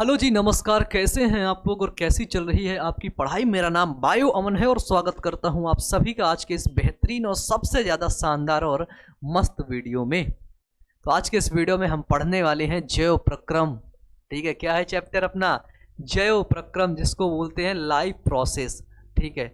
Hello जी, नमस्कार। कैसे हैं आप लोग और कैसी चल रही है आपकी पढ़ाई। मेरा नाम बायो अमन है और स्वागत करता हूं आप सभी का आज के इस बेहतरीन और सबसे ज़्यादा शानदार और मस्त वीडियो में। तो आज के इस वीडियो में हम पढ़ने वाले हैं जैव प्रक्रम। ठीक है, क्या है चैप्टर अपना? जैव प्रक्रम, जिसको बोलते हैं लाइफ प्रोसेस। ठीक है,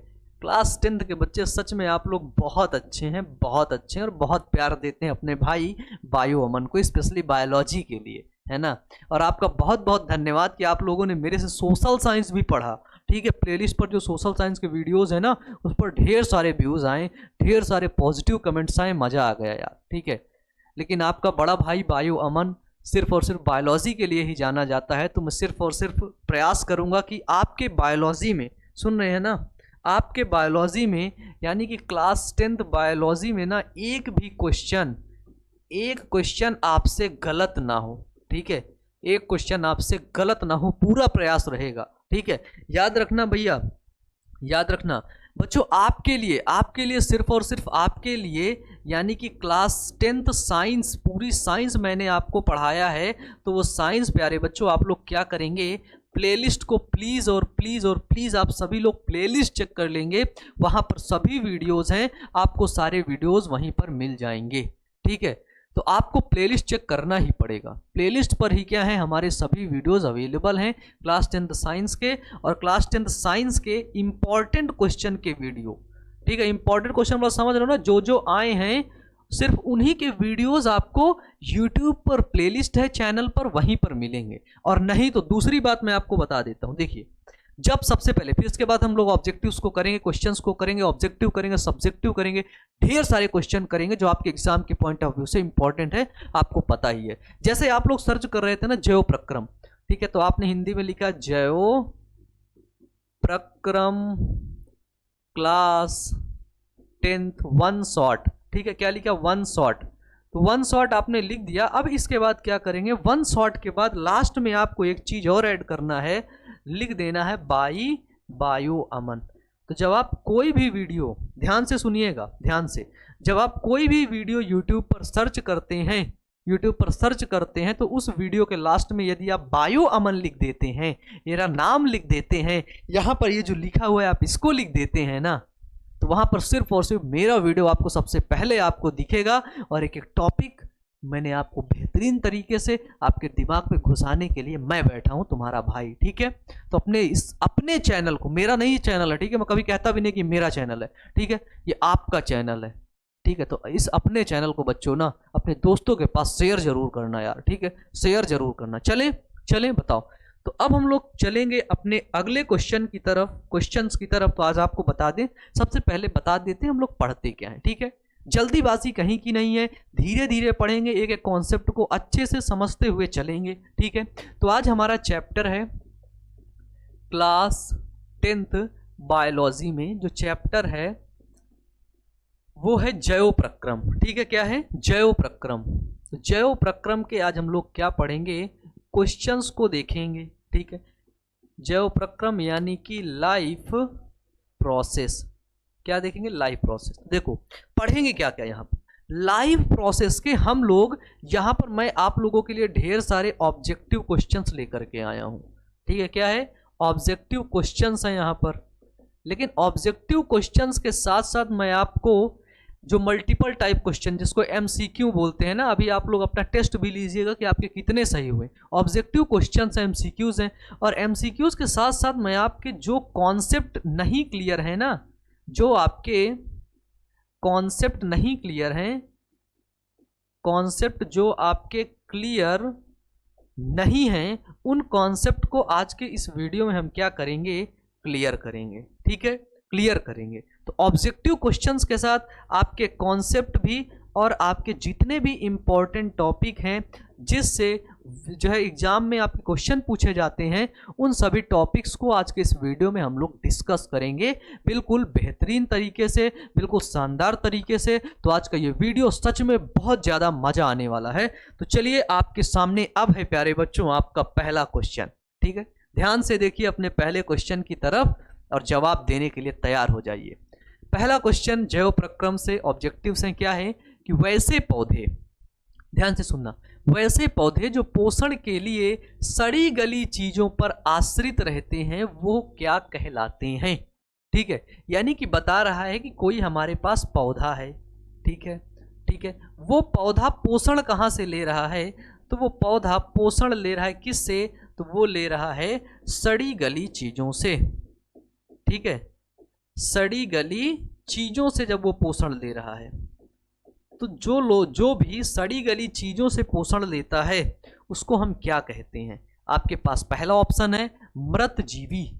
क्लास 10th के बच्चे सच में आप लोग बहुत अच्छे हैं, बहुत अच्छे हैं और बहुत प्यार देते हैं अपने भाई बायो अमन को, स्पेशली बायोलॉजी के लिए, है ना। और आपका बहुत बहुत धन्यवाद कि आप लोगों ने मेरे से सोशल साइंस भी पढ़ा। ठीक है, प्लेलिस्ट पर जो सोशल साइंस के वीडियोस हैं ना, उस पर ढेर सारे व्यूज़ आए, ढेर सारे पॉजिटिव कमेंट्स आए, मज़ा आ गया यार। ठीक है, लेकिन आपका बड़ा भाई बायो अमन सिर्फ और सिर्फ बायोलॉजी के लिए ही जाना जाता है। तो मैं सिर्फ और सिर्फ प्रयास करूँगा कि आपके बायोलॉजी में, सुन रहे हैं ना, आपके बायोलॉजी में यानी कि क्लास 10th बायोलॉजी में ना एक क्वेश्चन आपसे गलत ना हो। ठीक है, एक क्वेश्चन आपसे गलत ना हो, पूरा प्रयास रहेगा। ठीक है, याद रखना भैया, याद रखना बच्चों, आपके लिए सिर्फ और सिर्फ आपके लिए, यानी कि क्लास 10th साइंस, पूरी साइंस मैंने आपको पढ़ाया है। तो वो साइंस प्यारे बच्चों, आप लोग क्या करेंगे, प्लेलिस्ट को प्लीज़ और प्लीज़ और प्लीज़ आप सभी लोग प्लेलिस्ट चेक कर लेंगे। वहाँ पर सभी वीडियोज़ हैं, आपको सारे वीडियोज़ वहीं पर मिल जाएंगे। ठीक है, तो आपको प्लेलिस्ट चेक करना ही पड़ेगा। प्लेलिस्ट पर ही क्या है, हमारे सभी वीडियोस अवेलेबल हैं क्लास 10th साइंस के, और क्लास 10th साइंस के इम्पॉर्टेंट क्वेश्चन के वीडियो। ठीक है, इंपॉर्टेंट क्वेश्चन मतलब समझ रहे हो ना, जो जो आए हैं सिर्फ उन्हीं के वीडियोस आपको यूट्यूब पर प्लेलिस्ट है चैनल पर, वहीं पर मिलेंगे। और नहीं तो दूसरी बात मैं आपको बता देता हूँ, देखिए, जब सबसे पहले, फिर इसके बाद हम लोग ऑब्जेक्टिव्स को करेंगे, क्वेश्चंस को करेंगे, ऑब्जेक्टिव करेंगे, सब्जेक्टिव करेंगे, ढेर सारे क्वेश्चन करेंगे जो आपके एग्जाम के पॉइंट ऑफ व्यू से इंपॉर्टेंट है, आपको पता ही है। जैसे आप लोग सर्च कर रहे थे ना जैव प्रक्रम, ठीक है, तो आपने हिंदी में लिखा जैव प्रक्रम क्लास 10th वन शॉट। ठीक है, क्या लिखा? One shot. तो वन शॉट आपने लिख दिया। अब इसके बाद क्या करेंगे, वन शॉट के बाद लास्ट में आपको एक चीज और ऐड करना है, लिख देना है बायो अमन। तो जब आप कोई भी वीडियो, ध्यान से सुनिएगा, ध्यान से, जब आप कोई भी वीडियो यूट्यूब पर सर्च करते हैं, तो उस वीडियो के लास्ट में यदि आप बायो अमन लिख देते हैं, मेरा नाम लिख देते हैं, यहाँ पर ये जो लिखा हुआ है आप इसको लिख देते हैं ना, तो वहां पर सिर्फ और सिर्फ मेरा वीडियो आपको सबसे पहले आपको दिखेगा। और एक एक टॉपिक मैंने आपको बेहतरीन तरीके से आपके दिमाग पे घुसाने के लिए मैं बैठा हूं, तुम्हारा भाई। ठीक है, तो अपने चैनल को, मेरा नहीं चैनल है, ठीक है, मैं कभी कहता भी नहीं कि मेरा चैनल है, ठीक है, ये आपका चैनल है। ठीक है, तो इस अपने चैनल को बच्चों ना अपने दोस्तों के पास शेयर जरूर करना यार। ठीक है, शेयर जरूर करना। चलें बताओ। तो अब हम लोग चलेंगे अपने अगले क्वेश्चंस की तरफ। तो आज आपको बता दें, सबसे पहले बता देते हैं हम लोग पढ़ते क्या है। ठीक है, जल्दीबाजी कहीं की नहीं है, धीरे धीरे पढ़ेंगे, एक एक कॉन्सेप्ट को अच्छे से समझते हुए चलेंगे। ठीक है, तो आज हमारा चैप्टर है क्लास 10th बायोलॉजी में, जो चैप्टर है वो है जैव प्रक्रम। ठीक है, क्या है? जैव प्रक्रम। तो जैव प्रक्रम के आज हम लोग क्या पढ़ेंगे, क्वेश्चंस को देखेंगे। ठीक है, जैव प्रक्रम यानी कि लाइफ प्रोसेस। क्या देखेंगे? Life process. देखो पढ़ेंगे क्या क्या यहाँ पर, लाइफ प्रोसेस के हम लोग यहाँ पर, मैं आप लोगों के लिए ढेर सारे ऑब्जेक्टिव क्वेश्चंस लेकर के आया हूँ। ठीक है, क्या है? ऑब्जेक्टिव क्वेश्चंस हैं यहाँ पर। लेकिन ऑब्जेक्टिव क्वेश्चंस के साथ साथ मैं आपको जो मल्टीपल टाइप क्वेश्चन, जिसको एमसीक्यू बोलते हैं ना, अभी आप लोग अपना टेस्ट भी लीजिएगा कि आपके कितने सही हुए। ऑब्जेक्टिव क्वेश्चंस एमसीक्यूज हैं, और एमसीक्यूज के साथ साथ मैं आपके जो कॉन्सेप्ट नहीं क्लियर है ना, जो आपके कॉन्सेप्ट नहीं क्लियर हैं, कॉन्सेप्ट जो आपके क्लियर नहीं हैं, उन कॉन्सेप्ट को आज के इस वीडियो में हम क्या करेंगे, क्लियर करेंगे। ठीक है, क्लियर करेंगे। तो ऑब्जेक्टिव क्वेश्चंस के साथ आपके कॉन्सेप्ट भी, और आपके जितने भी इंपॉर्टेंट टॉपिक हैं जिससे जो है एग्जाम में आपके क्वेश्चन पूछे जाते हैं, उन सभी टॉपिक्स को आज के इस वीडियो में हम लोग डिस्कस करेंगे, बिल्कुल बेहतरीन तरीके से, बिल्कुल शानदार तरीके से। तो आज का ये वीडियो सच में बहुत ज़्यादा मज़ा आने वाला है। तो चलिए, आपके सामने अब है प्यारे बच्चों आपका पहला क्वेश्चन। ठीक है, ध्यान से देखिए अपने पहले क्वेश्चन की तरफ और जवाब देने के लिए तैयार हो जाइए। पहला क्वेश्चन जैव प्रक्रम से ऑब्जेक्टिव्स हैं, क्या है कि वैसे पौधे, ध्यान से सुनना, वैसे पौधे जो पोषण के लिए सड़ी गली चीजों पर आश्रित रहते हैं वो क्या कहलाते हैं। ठीक है, यानी कि बता रहा है कि कोई हमारे पास पौधा है, ठीक है, ठीक है, वो पौधा पोषण कहाँ से ले रहा है, तो वो पौधा पोषण ले रहा है किससे, तो वो ले रहा है सड़ी गली चीजों से। ठीक है, सड़ी गली चीजों से जब वो पोषण ले रहा है, तो जो भी सड़ी गली चीजों से पोषण लेता है उसको हम क्या कहते हैं। आपके पास पहला ऑप्शन है मृतजीवी,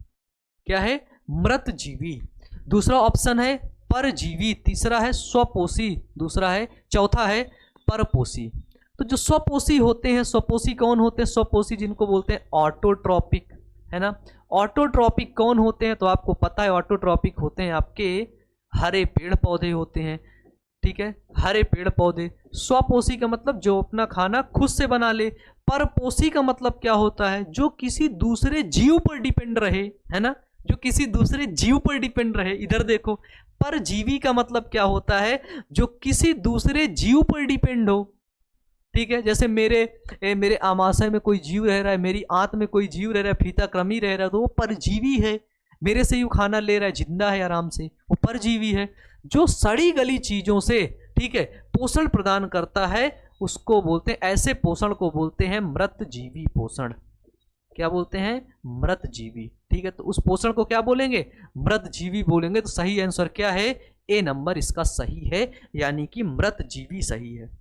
क्या है, मृतजीवी। दूसरा ऑप्शन है परजीवी, तीसरा है स्वपोषी, दूसरा है, चौथा है परपोषी। तो जो स्वपोषी होते हैं, स्वपोषी कौन होते हैं, स्वपोषी जिनको बोलते हैं ऑटोट्रॉपिक, है ना। ऑटोट्रॉपिक कौन होते हैं, तो आपको पता है ऑटोट्रॉपिक होते हैं आपके हरे पेड़ पौधे होते हैं, ठीक है, हरे पेड़ पौधे। स्वपोषी का मतलब जो अपना खाना खुद से बना ले। परपोषी का मतलब क्या होता है, जो किसी दूसरे जीव पर डिपेंड रहे, है ना, जो किसी दूसरे जीव पर डिपेंड रहे। इधर देखो, परजीवी का मतलब क्या होता है, जो किसी दूसरे जीव पर डिपेंड हो। ठीक है, जैसे मेरे आमाशय में कोई जीव रह रहा है, मेरी आंत में कोई जीव रह रहा है, फीताकृमी रह रहा है, तो वो परजीवी है, मेरे से यूं खाना ले रहा है, जिंदा है आराम से, वो परजीवी है। जो सड़ी गली चीजों से, ठीक है, पोषण प्रदान करता है उसको बोलते हैं, ऐसे पोषण को बोलते हैं मृतजीवी पोषण। क्या बोलते हैं, मृतजीवी। ठीक है, तो उस पोषण को क्या बोलेंगे, मृतजीवी बोलेंगे। तो सही आंसर क्या है, ए नंबर इसका सही है, यानी कि मृतजीवी सही है।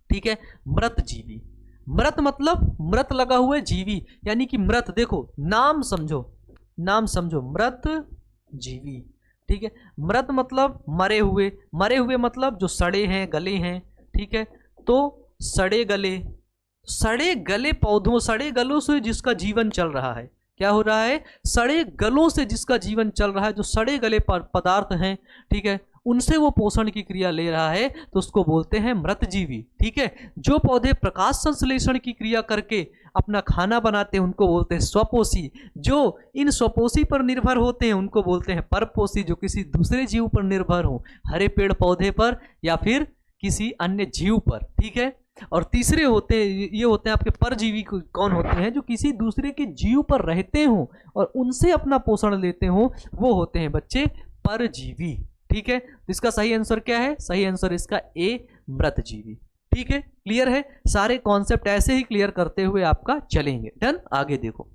ठीक है, मृतजीवी, मृत मतलब मृत लगा हुआ है, जीवी यानी कि मृत। देखो नाम समझो, नाम समझो, मृतजीवी। ठीक है, मृत मतलब मरे हुए, मरे हुए मतलब जो सड़े हैं, गले हैं। ठीक है, तो सड़े गले, सड़े गले पौधों, सड़े गलों से जिसका जीवन चल रहा है, क्या हो रहा है, सड़े गलों से जिसका जीवन चल रहा है, जो सड़े गले पदार्थ हैं, ठीक है, उनसे वो पोषण की क्रिया ले रहा है, तो उसको बोलते हैं मृतजीवी। ठीक है, जो पौधे प्रकाश संश्लेषण की क्रिया करके अपना खाना बनाते हैं उनको बोलते हैं स्वपोषी। जो इन स्वपोषी पर निर्भर होते हैं उनको बोलते हैं परपोषी, जो किसी दूसरे जीव पर निर्भर हो, हरे पेड़ पौधे पर या फिर किसी अन्य जीव पर। ठीक है, और तीसरे होते हैं, ये होते हैं आपके परजीवी। कौन होते हैं, जो किसी दूसरे के जीव पर रहते हो और उनसे अपना पोषण लेते हो, वो होते हैं बच्चे परजीवी। ठीक है, तो इसका सही आंसर क्या है, सही आंसर इसका ए, मृतजीवी। ठीक है, क्लियर है, सारे कॉन्सेप्ट ऐसे ही क्लियर करते हुए आपका चलेंगे। डन, आगे देखो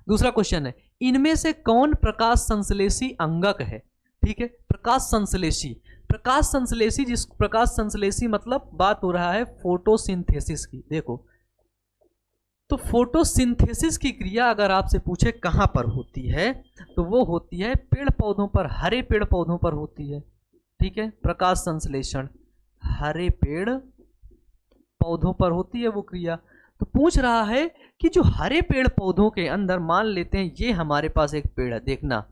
दूसरा क्वेश्चन है, इनमें से कौन प्रकाश संश्लेषी अंगक है। ठीक है, प्रकाश संश्लेषी, प्रकाश संश्लेषी, जिस प्रकाश संश्लेषी मतलब बात हो रहा है फोटोसिंथेसिस की। देखो, तो फोटोसिंथेसिस की क्रिया अगर आपसे पूछे कहां पर होती है, तो वो होती है पेड़ पौधों पर, हरे पेड़ पौधों पर होती है। ठीक है, प्रकाश संश्लेषण हरे पेड़ पौधों पर होती है वो क्रिया। तो पूछ रहा है कि जो हरे पेड़ पौधों के अंदर, मान लेते हैं ये हमारे पास एक पेड़ है, देखना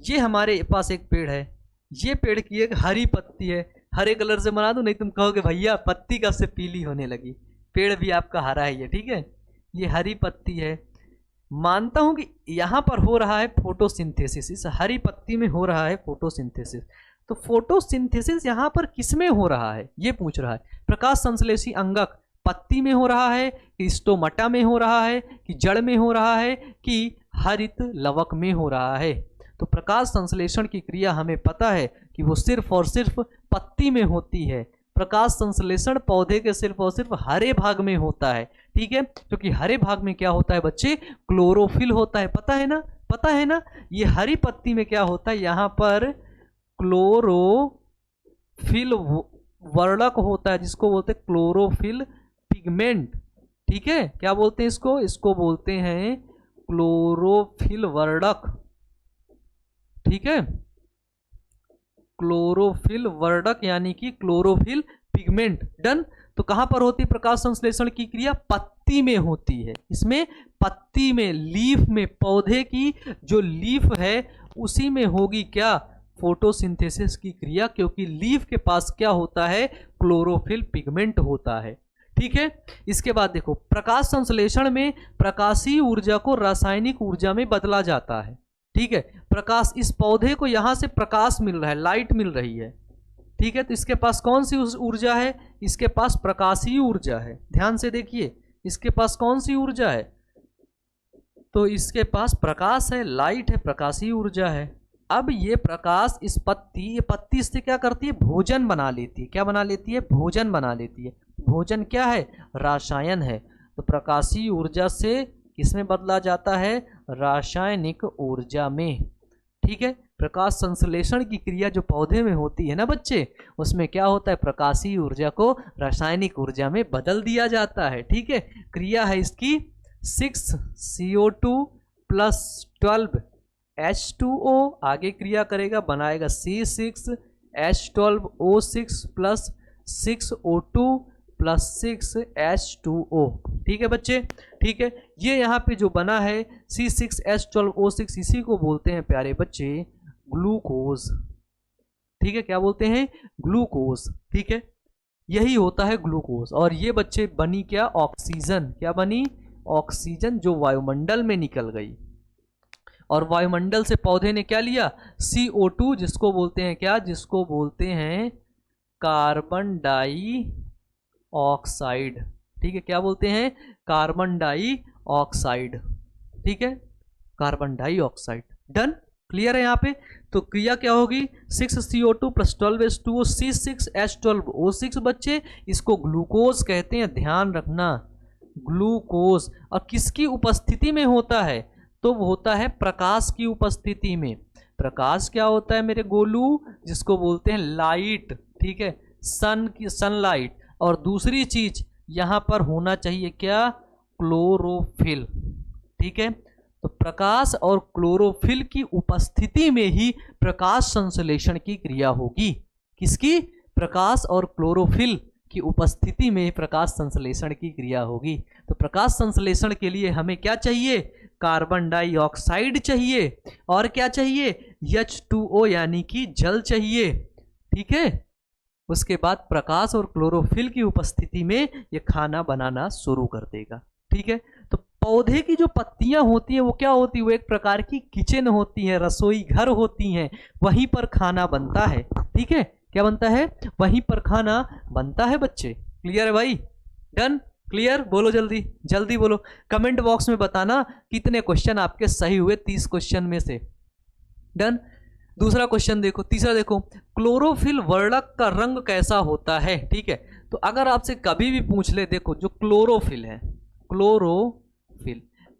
ये हमारे पास एक पेड़ है, ये पेड़ की एक हरी पत्ती है, हरे कलर से बना दूं, नहीं तुम कहोगे भैया पत्ती कब से पीली होने लगी, पेड़ भी आपका हरा है ये। ठीक है, ये हरी पत्ती है, मानता हूं कि यहां पर हो रहा है फोटोसिंथेसिस, इस हरी पत्ती में हो रहा है फोटोसिंथेसिस। तो फोटोसिंथेसिस यहां पर किसमें हो रहा है, ये पूछ रहा है। प्रकाश संश्लेषी अंगक पत्ती में हो रहा है कि स्टोमटा में हो रहा है कि जड़ में हो रहा है कि हरित लवक में हो रहा है। तो प्रकाश संश्लेषण की क्रिया हमें पता है कि वो सिर्फ और सिर्फ पत्ती में होती है। प्रकाश संश्लेषण पौधे के सिर्फ और सिर्फ हरे भाग में होता है। ठीक है, क्योंकि हरे भाग में क्या होता है बच्चे, क्लोरोफिल होता है, पता है ना, पता है ना। ये हरी पत्ती में क्या होता है, यहाँ पर क्लोरोफिल वर्णक होता है, जिसको बोलते हैं क्लोरोफिल पिगमेंट। ठीक है, क्या बोलते हैं इसको, इसको बोलते हैं क्लोरोफिल वर्णक। ठीक है, क्लोरोफिल वर्णक यानी कि क्लोरोफिल पिगमेंट। डन, तो कहां पर होती है प्रकाश संश्लेषण की क्रिया, पत्ती में होती है। इसमें पत्ती में, लीफ में, पौधे की जो लीफ है उसी में होगी क्या, फोटोसिंथेसिस की क्रिया, क्योंकि लीफ के पास क्या होता है, क्लोरोफिल पिगमेंट होता है। ठीक है, इसके बाद देखो, प्रकाश संश्लेषण में प्रकाशीय ऊर्जा को रासायनिक ऊर्जा में बदला जाता है। ठीक है, प्रकाश, इस पौधे को यहां से प्रकाश मिल रहा है, लाइट मिल रही है। ठीक है, तो इसके पास कौन सी ऊर्जा है? इसके पास प्रकाशीय ऊर्जा है। ध्यान से देखिए, इसके पास कौन सी ऊर्जा है? तो इसके पास प्रकाश है, लाइट है, प्रकाशीय ऊर्जा है। अब ये प्रकाश इस पत्ती, ये पत्ती इससे क्या करती है? भोजन बना लेती है। क्या बना लेती है? भोजन बना लेती है। भोजन क्या है? रसायन है। तो प्रकाशीय ऊर्जा से किसमें बदला जाता है? रासायनिक ऊर्जा में। ठीक है, प्रकाश संश्लेषण की क्रिया जो पौधे में होती है ना बच्चे, उसमें क्या होता है? प्रकाशीय ऊर्जा को रासायनिक ऊर्जा में बदल दिया जाता है। ठीक है, क्रिया है इसकी 6CO2 प्लस 12H2O, आगे क्रिया करेगा, बनाएगा C6H12O6 plus 6O2 plus 6H2O। ठीक है बच्चे, ठीक है, ये यहाँ पे जो बना है C6H12O6, इसी को बोलते हैं प्यारे बच्चे ग्लूकोज। ठीक है, क्या बोलते हैं? ग्लूकोज। ठीक है, यही होता है ग्लूकोज। और ये बच्चे बनी क्या? ऑक्सीजन। क्या बनी? ऑक्सीजन, जो वायुमंडल में निकल गई। और वायुमंडल से पौधे ने क्या लिया? CO2, जिसको बोलते हैं क्या? जिसको बोलते हैं कार्बन डाइऑक्साइड। ठीक है, क्या बोलते हैं? Carbon dioxide. ठीक है, कार्बन डाइऑक्साइड। डन, क्लियर है यहाँ पे? तो क्रिया क्या होगी? 6CO2 प्लस 12H2O, C6H12O6 बच्चे, इसको ग्लूकोज कहते हैं। ध्यान रखना, ग्लूकोज। और किसकी उपस्थिति में होता है? तो वो होता है प्रकाश की उपस्थिति में। प्रकाश क्या होता है मेरे गोलू? जिसको बोलते हैं लाइट। ठीक है, सन की सनलाइट। और दूसरी चीज यहां पर होना चाहिए क्या? क्लोरोफिल। ठीक है, तो प्रकाश और क्लोरोफिल की उपस्थिति में ही प्रकाश संश्लेषण की क्रिया होगी। किसकी? प्रकाश और क्लोरोफिल की उपस्थिति में प्रकाश संश्लेषण की क्रिया होगी। तो प्रकाश संश्लेषण के लिए हमें क्या चाहिए? कार्बन डाइऑक्साइड चाहिए। और क्या चाहिए? H2O यानी कि जल चाहिए। ठीक है, उसके बाद प्रकाश और क्लोरोफिल की उपस्थिति में ये खाना बनाना शुरू कर देगा। ठीक है, तो पौधे की जो पत्तियां होती हैं वो क्या होती है? वो एक प्रकार की किचन होती है, रसोई घर होती हैं। वहीं पर खाना बनता है। ठीक है, क्या बनता है? वहीं पर खाना बनता है बच्चे। क्लियर है भाई? Done, clear? बोलो जल्दी जल्दी बोलो, कमेंट बॉक्स में बताना कितने क्वेश्चन आपके सही हुए 30 क्वेश्चन में से। डन। दूसरा क्वेश्चन देखो, तीसरा देखो, क्लोरोफिल वर्णक का रंग कैसा होता है? ठीक है, तो अगर आपसे कभी भी पूछ ले, देखो जो क्लोरोफिल है,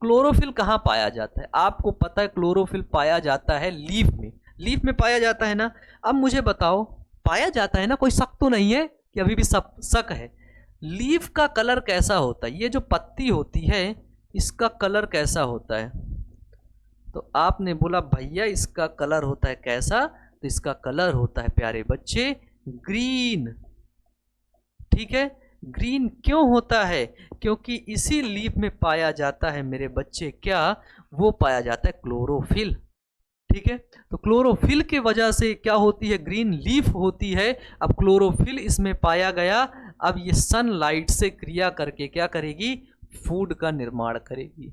क्लोरोफिल कहाँ पाया जाता है? आपको पता है क्लोरोफिल पाया जाता है लीफ में। लीफ में पाया जाता है ना। अब मुझे बताओ, पाया जाता है ना, कोई शक तो नहीं है कि अभी भी शक है? लीफ का कलर कैसा होता है? ये जो पत्ती होती है इसका कलर कैसा होता है? तो आपने बोला भैया इसका कलर होता है कैसा? तो इसका कलर होता है प्यारे बच्चे ग्रीन। ठीक है, ग्रीन क्यों होता है? क्योंकि इसी लीफ में पाया जाता है मेरे बच्चे क्या? वो पाया जाता है क्लोरोफिल। ठीक है, तो क्लोरोफिल के वजह से क्या होती है? ग्रीन लीफ होती है। अब क्लोरोफिल इसमें पाया गया, अब ये सनलाइट से क्रिया करके क्या करेगी? फूड का निर्माण करेगी।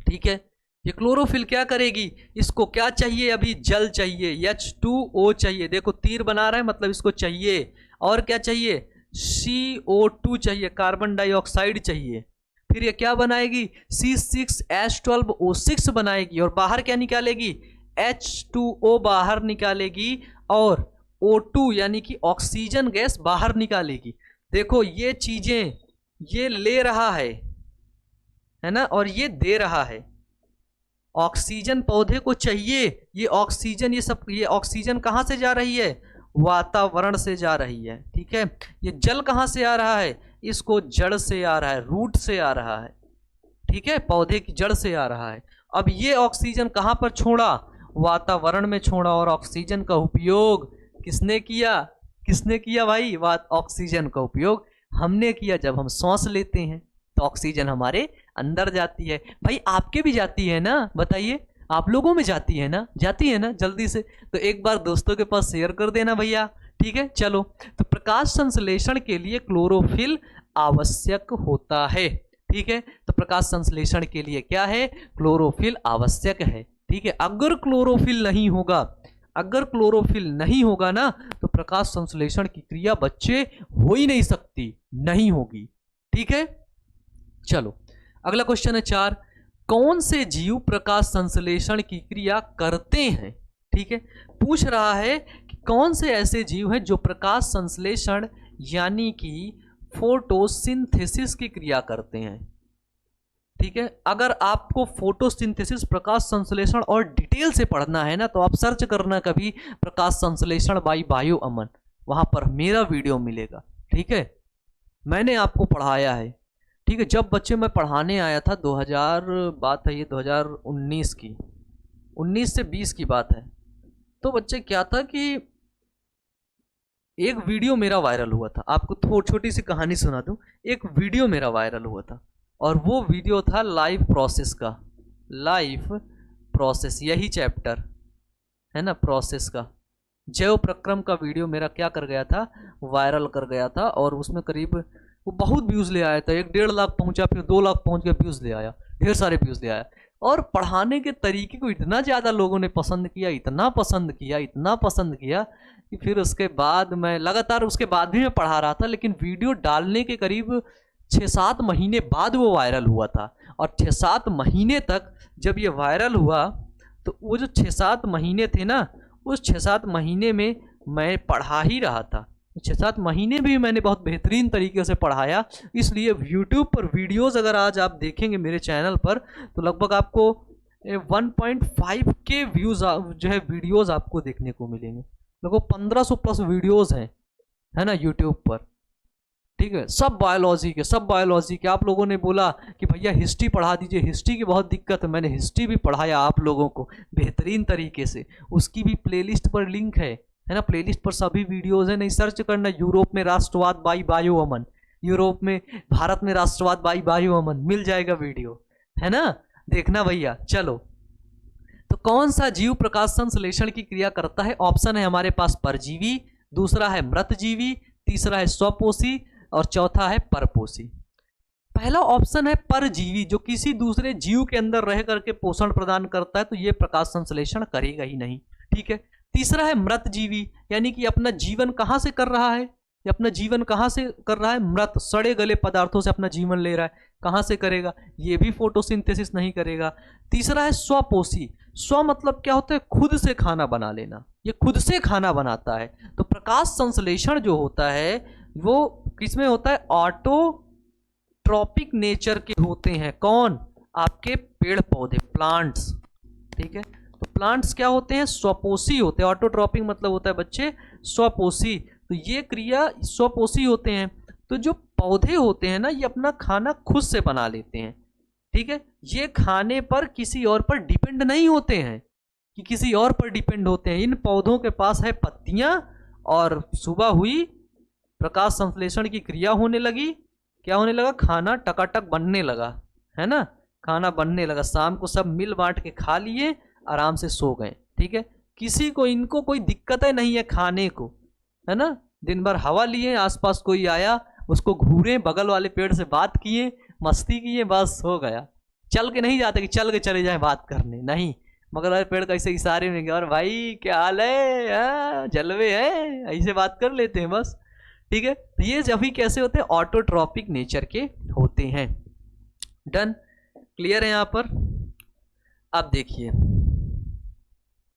ठीक है, ये क्लोरोफिल क्या करेगी? इसको क्या चाहिए? अभी जल चाहिए, H2O चाहिए। देखो तीर बना रहा है, मतलब इसको चाहिए। और क्या चाहिए? CO2 चाहिए, कार्बन डाइऑक्साइड चाहिए। फिर ये क्या बनाएगी? C6H12O6 बनाएगी। और बाहर क्या निकालेगी? H2O बाहर निकालेगी। और O2 यानी कि ऑक्सीजन गैस बाहर निकालेगी। देखो ये चीजें ये ले रहा है ना, और ये दे रहा है। ऑक्सीजन पौधे को चाहिए, ये ऑक्सीजन, ये ऑक्सीजन कहाँ से जा रही है? वातावरण से जा रही है। ठीक है, ये जल कहाँ से आ रहा है? इसको जड़ से आ रहा है, रूट से आ रहा है। ठीक है, पौधे की जड़ से आ रहा है। अब ये ऑक्सीजन कहाँ पर छोड़ा? वातावरण में छोड़ा। और ऑक्सीजन का उपयोग किसने किया? किसने किया भाई? ऑक्सीजन का उपयोग हमने किया। जब हम सांस लेते हैं तो ऑक्सीजन हमारे अंदर जाती है। भाई आपके भी जाती है ना? बताइए, आप लोगों में जाती है ना? जाती है ना? जल्दी से तो एक बार दोस्तों के पास शेयर कर देना भैया। ठीक है, चलो, तो प्रकाश संश्लेषण के लिए क्लोरोफिल आवश्यक होता है। ठीक है, तो प्रकाश संश्लेषण के लिए क्या है? क्लोरोफिल आवश्यक है। ठीक है, अगर क्लोरोफिल नहीं होगा, अगर क्लोरोफिल नहीं होगा ना तो प्रकाश संश्लेषण की क्रिया बच्चे हो ही नहीं सकती, नहीं होगी। ठीक है, चलो अगला क्वेश्चन है 4, कौन से जीव प्रकाश संश्लेषण की क्रिया करते हैं। ठीक है, पूछ रहा है कि कौन से ऐसे जीव हैं जो प्रकाश संश्लेषण यानी कि फोटोसिंथेसिस की क्रिया करते हैं। ठीक है, अगर आपको फोटोसिंथेसिस प्रकाश संश्लेषण और डिटेल से पढ़ना है ना तो आप सर्च करना कभी प्रकाश संश्लेषण बाई बायो अमन, वहां पर मेरा वीडियो मिलेगा। ठीक है, मैंने आपको पढ़ाया है। ठीक है, जब बच्चे मैं पढ़ाने आया था 2000 बात है, ये 2019 की, 19 से 20 की बात है, तो बच्चे क्या था कि एक वीडियो मेरा वायरल हुआ था। आपको छोटी सी कहानी सुना दूं, एक वीडियो मेरा वायरल हुआ था और वो वीडियो था लाइफ प्रोसेस का, लाइफ प्रोसेस, यही चैप्टर है ना, प्रोसेस का जैव प्रक्रम का वीडियो मेरा क्या कर गया था, वायरल कर गया था। और उसमें करीब वो बहुत व्यूज़ ले आया था, 1-1.5 लाख पहुंचा, फिर 2 लाख पहुंच गया, व्यूज़ ले आया, ढेर सारे व्यूज़ ले आया। और पढ़ाने के तरीके को इतना ज़्यादा लोगों ने पसंद किया, इतना पसंद किया, इतना पसंद किया कि फिर उसके बाद मैं लगातार, उसके बाद भी मैं पढ़ा रहा था, लेकिन वीडियो डालने के करीब 6-7 महीने बाद वो वायरल हुआ था। और 6-7 महीने तक जब ये वायरल हुआ तो वो जो 6-7 महीने थे ना, उस 6-7 महीने में मैं पढ़ा ही रहा था। 6-7 महीने भी मैंने बहुत बेहतरीन तरीके से पढ़ाया। इसलिए यूट्यूब पर वीडियोस अगर आज आप देखेंगे मेरे चैनल पर तो लगभग आपको 1.5 के व्यूज़ जो है वीडियोस आपको देखने को मिलेंगे। लगभग 1500 प्लस वीडियोस हैं, है ना, यूट्यूब पर। ठीक है, सब बायोलॉजी के, सब बायोलॉजी के। आप लोगों ने बोला कि भैया हिस्ट्री पढ़ा दीजिए, हिस्ट्री की बहुत दिक्कत है, मैंने हिस्ट्री भी पढ़ाया आप लोगों को बेहतरीन तरीके से। उसकी भी प्लेलिस्ट पर लिंक है ना, प्लेलिस्ट पर सभी वीडियोस हैं, नहीं सर्च करना यूरोप में राष्ट्रवाद बाई बायो अमन, यूरोप में, भारत में राष्ट्रवाद बाई बायो अमन, मिल जाएगा वीडियो, है ना, देखना भैया। चलो, तो कौन सा जीव प्रकाश संश्लेषण की क्रिया करता है? ऑप्शन है हमारे पास परजीवी, दूसरा है मृतजीवी, तीसरा है स्वपोषी और चौथा है परपोषी। पहला ऑप्शन है परजीवी, जो किसी दूसरे जीव के अंदर रह करके पोषण प्रदान करता है, तो ये प्रकाश संश्लेषण करेगा ही नहीं। ठीक है, तीसरा है मृतजीवी, यानी कि अपना जीवन कहाँ से कर रहा है, ये अपना जीवन कहाँ से कर रहा है, मृत सड़े गले पदार्थों से अपना जीवन ले रहा है, कहाँ से करेगा, ये भी फोटोसिंथेसिस नहीं करेगा। तीसरा है स्वपोषी, स्व मतलब क्या होता है, खुद से खाना बना लेना, ये खुद से खाना बनाता है। तो प्रकाश संश्लेषण जो होता है वो किसमें होता है, ऑटोट्रॉपिक नेचर के होते हैं। कौन? आपके पेड़ पौधे, प्लांट्स। ठीक है, तो प्लांट्स क्या होते हैं, स्वपोषी होते हैं। ऑटोट्रॉपिक मतलब होता है बच्चे स्वपोषी, तो ये क्रिया स्वपोषी होते हैं। तो जो पौधे होते हैं ना, ये अपना खाना खुद से बना लेते हैं। ठीक है, ये खाने पर किसी और पर डिपेंड नहीं होते हैं कि किसी और पर डिपेंड होते हैं। इन पौधों के पास है पत्तियां, और सुबह हुई प्रकाश संश्लेषण की क्रिया होने लगी, क्या होने लगा, खाना टकाटक बनने लगा, है ना, खाना बनने लगा। शाम को सब मिल बांट के खा लिए, आराम से सो गए। ठीक है, किसी को, इनको कोई दिक्कत नहीं है खाने को, है ना। दिन भर हवा लिए, आसपास कोई आया उसको घूरे, बगल वाले पेड़ से बात किए, मस्ती किए, बस हो गया। चल के नहीं जाते कि चल के चले जाए बात करने, नहीं, बगल वाले पेड़ कैसे इशारे में गया, और भाई क्या हाल है, जलवे है, ऐसे बात कर लेते हैं बस। ठीक है, तो ये सभी कैसे होते हैं, ऑटोट्रॉपिक नेचर के होते हैं। डन, क्लियर है यहाँ पर। अब देखिए,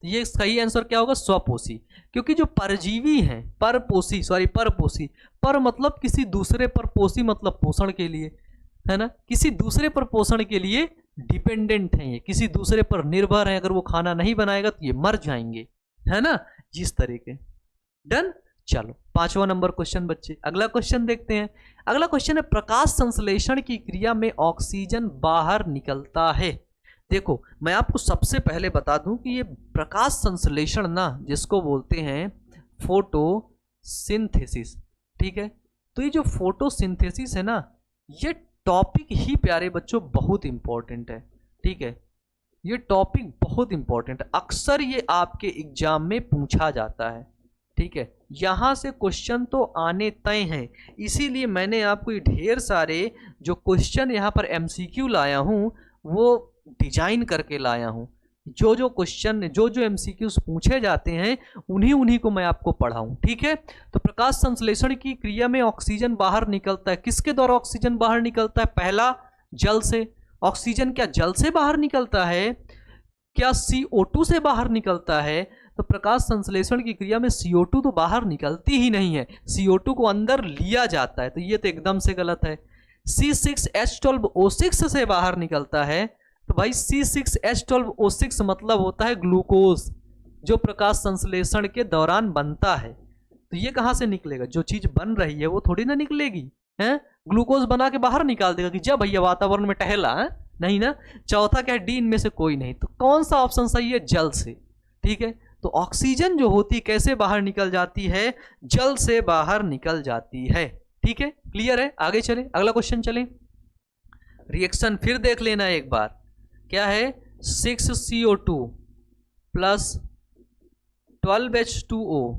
ये सही आंसर क्या होगा, स्वपोषी, क्योंकि जो परजीवी हैं, परपोषी, सॉरी परपोषी, पर मतलब किसी दूसरे पर, पोषी मतलब पोषण के लिए, है ना, किसी दूसरे पर पोषण के लिए डिपेंडेंट हैं, ये किसी दूसरे पर निर्भर हैं। अगर वो खाना नहीं बनाएगा तो ये मर जाएंगे, है ना, जिस तरीके। डन, चलो 5वां नंबर क्वेश्चन बच्चे, अगला क्वेश्चन देखते हैं। अगला क्वेश्चन है, प्रकाश संश्लेषण की क्रिया में ऑक्सीजन बाहर निकलता है। देखो, मैं आपको सबसे पहले बता दूं कि ये प्रकाश संश्लेषण ना, जिसको बोलते हैं फोटोसिंथेसिस, ठीक है, तो ये जो फोटोसिंथेसिस है ना, ये टॉपिक ही प्यारे बच्चों बहुत इंपॉर्टेंट है। ठीक है, ये टॉपिक बहुत इंपॉर्टेंट है, अक्सर ये आपके एग्जाम में पूछा जाता है। ठीक है, यहाँ से क्वेश्चन तो आने तय हैं, इसीलिए मैंने आपको ये ढेर सारे जो क्वेश्चन यहाँ पर एमसीक्यू लाया हूँ वो डिजाइन करके लाया हूँ, जो जो क्वेश्चन, जो जो एमसीक्यूज पूछे जाते हैं उन्हीं उन्हीं को मैं आपको पढ़ाऊं, ठीक है। तो प्रकाश संश्लेषण की क्रिया में ऑक्सीजन बाहर निकलता है, किसके द्वारा ऑक्सीजन बाहर निकलता है? पहला, जल से। ऑक्सीजन क्या जल से बाहर निकलता है? क्या CO2 से बाहर निकलता है? तो प्रकाश संश्लेषण की क्रिया में CO2 तो बाहर निकलती ही नहीं है, CO2 को अंदर लिया जाता है, तो ये तो एकदम से गलत है। C6H12O6 से बाहर निकलता है, तो भाई C6H12O6 मतलब होता है ग्लूकोज, जो प्रकाश संश्लेषण के दौरान बनता है। तो ये कहाँ से निकलेगा? जो चीज बन रही है वो थोड़ी ना निकलेगी, है? ग्लूकोज बना के बाहर निकाल देगा कि जब भैया वातावरण में टहला है, नहीं ना। चौथा क्या है? डी इनमें से कोई नहीं। तो कौन सा ऑप्शन सही है? जल से, ठीक है। तो ऑक्सीजन जो होती कैसे बाहर निकल जाती है? जल से बाहर निकल जाती है, ठीक है। क्लियर है? आगे चले, अगला क्वेश्चन चले। रिएक्शन फिर देख लेना एक बार, क्या है? 6CO2 प्लस 12H2O,